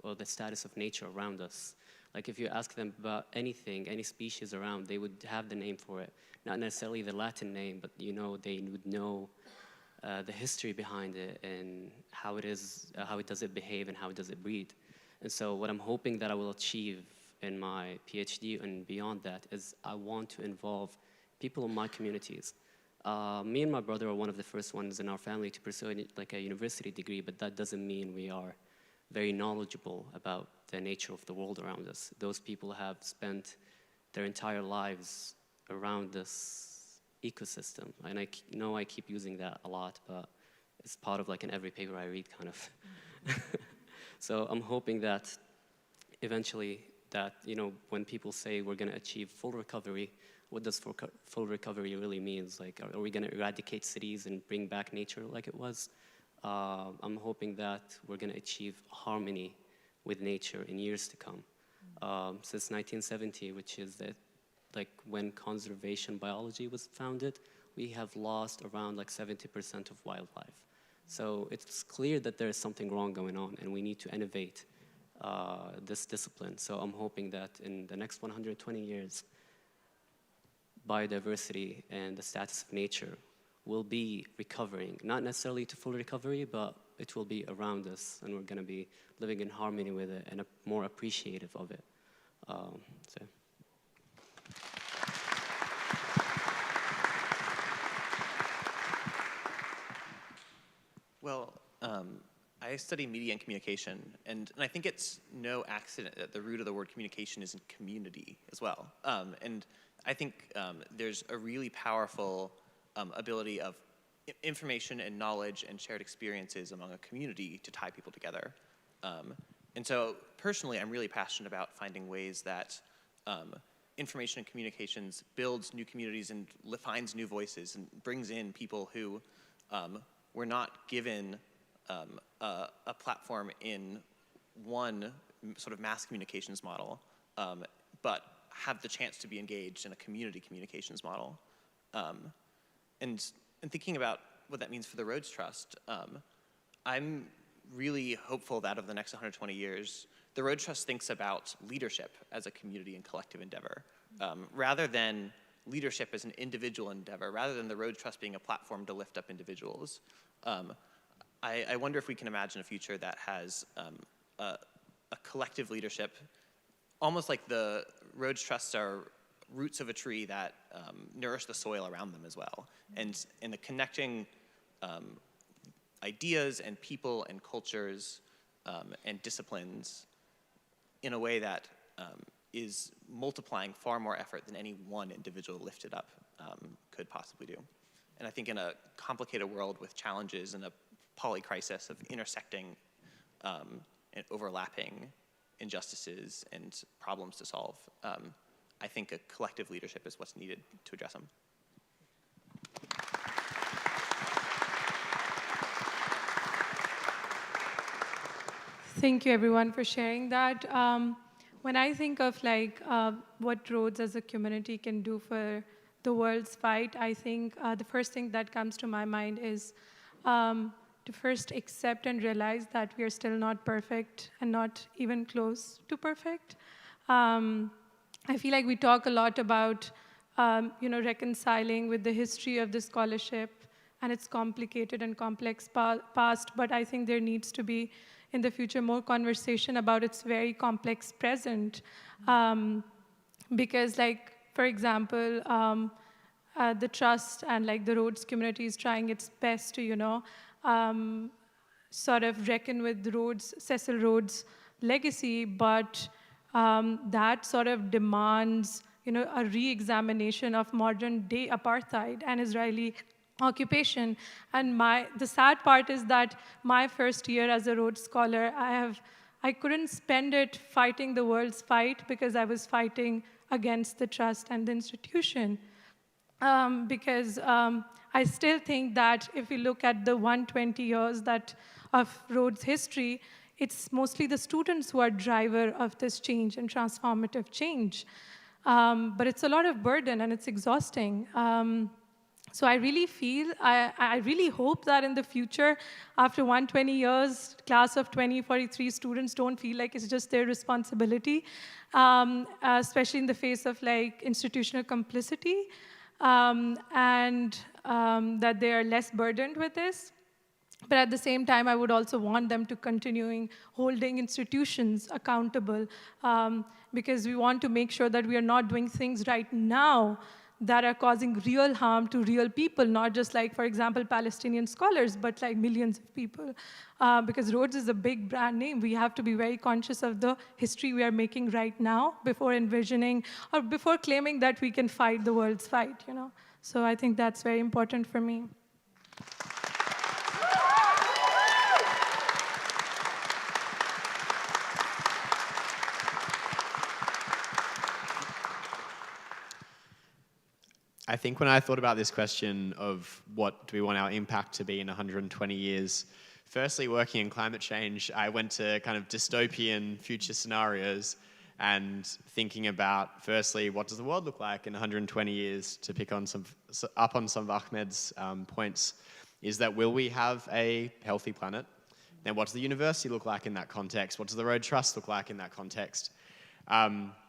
or the status of nature around us. If you ask them about anything, any species around, they would have the name for it. Not necessarily the Latin name, but they would know the history behind it and how it does it behave and how does it breed. And so what I'm hoping that I will achieve in my PhD and beyond that is I want to involve people in my communities. Me and my brother are one of the first ones in our family to pursue a university degree, but that doesn't mean we are very knowledgeable about the nature of the world around us. Those people have spent their entire lives around this ecosystem. And I know I keep using that a lot, but it's part of in every paper I read, kind of. So I'm hoping that eventually that, when people say we're going to achieve full recovery, what does full recovery really mean? Are we going to eradicate cities and bring back nature like it was? I'm hoping that we're going to achieve harmony with nature in years to come. Since 1970, which is when conservation biology was founded, we have lost around 70% of wildlife. So it's clear that there is something wrong going on, and we need to innovate this discipline. So I'm hoping that in the next 120 years, biodiversity and the status of nature will be recovering, not necessarily to full recovery, but it will be around us, and we're going to be living in harmony with it and more appreciative of it. Well, I study media and communication, and I think it's no accident that the root of the word communication is in community as well. And I think there's a really powerful ability of information and knowledge and shared experiences among a community to tie people together. And so personally, I'm really passionate about finding ways that information and communications builds new communities and finds new voices and brings in people who were not given a platform in one sort of mass communications model, but have the chance to be engaged in a community communications model. And thinking about what that means for the Rhodes Trust, I'm really hopeful that over the next 120 years, the Rhodes Trust thinks about leadership as a community and collective endeavor, rather than leadership as an individual endeavor, rather than the Rhodes Trust being a platform to lift up individuals. I wonder if we can imagine a future that has a collective leadership, almost like the Rhodes Trusts are roots of a tree that nourish the soil around them as well. And the connecting ideas and people and cultures and disciplines in a way that is multiplying far more effort than any one individual lifted up could possibly do. And I think in a complicated world with challenges and a polycrisis of intersecting and overlapping injustices and problems to solve, I think a collective leadership is what's needed to address them. Thank you, everyone, for sharing that. When I think of what Rhodes as a community can do for the world's fight, I think the first thing that comes to my mind is to first accept and realize that we are still not perfect and not even close to perfect. I feel like we talk a lot about reconciling with the history of the scholarship and its complicated and complex past, but I think there needs to be, in the future, more conversation about its very complex present. Because, like, for example, the Trust and like the Rhodes community is trying its best to, sort of reckon with Cecil Rhodes' legacy, but that sort of demands, a re-examination of modern-day apartheid and Israeli occupation. And the sad part is that my first year as a Rhodes Scholar, I couldn't spend it fighting the world's fight because I was fighting against the Trust and the institution. Because I still think that if we look at the 120 years of Rhodes history, it's mostly the students who are driver of this change and transformative change. But it's a lot of burden and it's exhausting. So I really feel, I really hope that in the future, after 120 years, class of 2043 students don't feel like it's just their responsibility, especially in the face of like institutional complicity, and that they are less burdened with this. But at the same time, I would also want them to continue holding institutions accountable, because we want to make sure that we are not doing things right now that are causing real harm to real people, not just like, for example, Palestinian scholars, but like millions of people. Because Rhodes is a big brand name. We have to be very conscious of the history we are making right now before envisioning or before claiming that we can fight the world's fight, So I think that's very important for me. I think when I thought about this question of what do we want our impact to be in 120 years, firstly, working in climate change, I went to kind of dystopian future scenarios and thinking about, firstly, what does the world look like in 120 years, to pick on some of Ahmed's points, is that will we have a healthy planet? Then what does the university look like in that context? What does the Rhodes Trust look like in that context?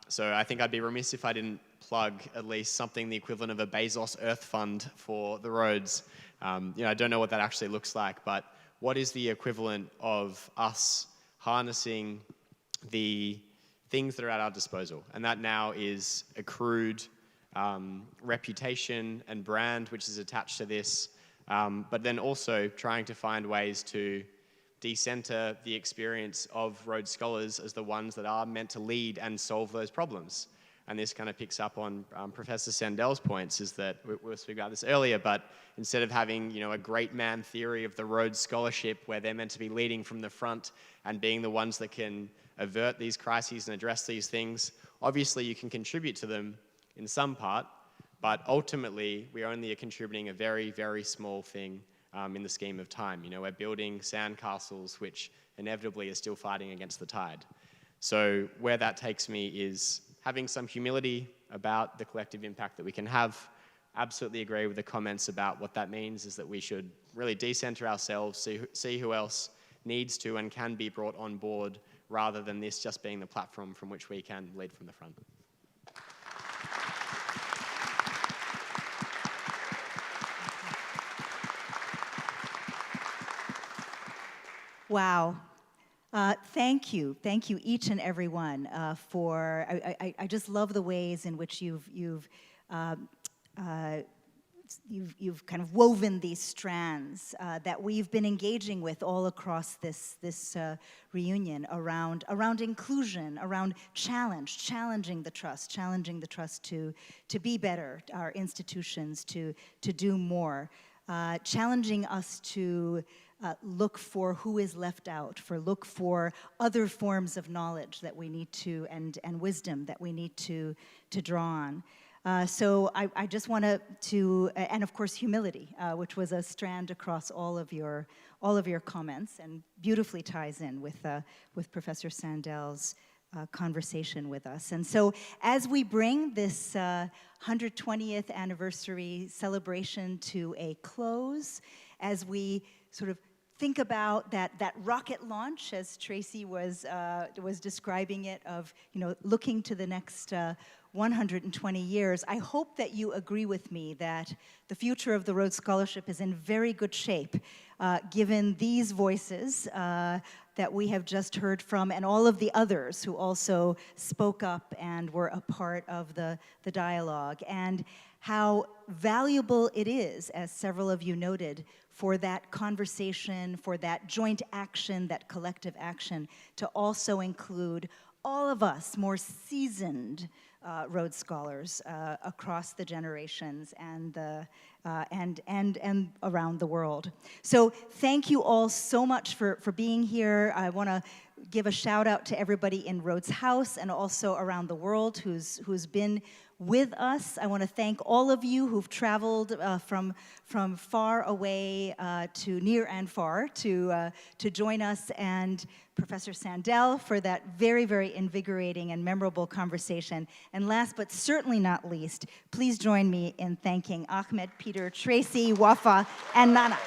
So I think I'd be remiss if I didn't plug at least something the equivalent of a Bezos Earth Fund for the Rhodes. I don't know what that actually looks like, but what is the equivalent of us harnessing the things that are at our disposal? And that now is accrued reputation and brand, which is attached to this, but then also trying to find ways to decenter the experience of Rhodes Scholars as the ones that are meant to lead and solve those problems. And this kind of picks up on Professor Sandel's points, is that, we were speaking about this earlier, but instead of having a great man theory of the Rhodes Scholarship where they're meant to be leading from the front and being the ones that can avert these crises and address these things, obviously you can contribute to them in some part, but ultimately we only are contributing a very, very small thing in the scheme of time. We're building sandcastles which inevitably are still fighting against the tide. So where that takes me is having some humility about the collective impact that we can have. Absolutely agree with the comments about what that means is that we should really decenter ourselves, see who else needs to and can be brought on board, rather than this just being the platform from which we can lead from the front. Wow. Thank you each and every one for, I just love the ways in which you've kind of woven these strands that we've been engaging with all across this reunion around inclusion, around challenging the trust to be better, our institutions to do more, challenging us to look for who is left out, look for other forms of knowledge that we need to, and wisdom that we need to draw on. So I just want to, and of course humility, which was a strand across all of your comments, and beautifully ties in with Professor Sandel's conversation with us. And so as we bring this 120th anniversary celebration to a close, as we sort of think about that rocket launch, as Tracy was describing it, of looking to the next 120 years, I hope that you agree with me that the future of the Rhodes Scholarship is in very good shape, given these voices that we have just heard from, and all of the others who also spoke up and were a part of the dialogue, and how valuable it is, as several of you noted, for that conversation, for that joint action, that collective action, to also include all of us more seasoned Rhodes Scholars across the generations and around the world. So thank you all so much for being here. I want to give a shout out to everybody in Rhodes House and also around the world who's been with us. I want to thank all of you who've traveled from far away to near and far to join us, and Professor Sandel for that very, very invigorating and memorable conversation. And last but certainly not least, please join me in thanking Ahmed, Peter, Tracy, Wafa, and Nana.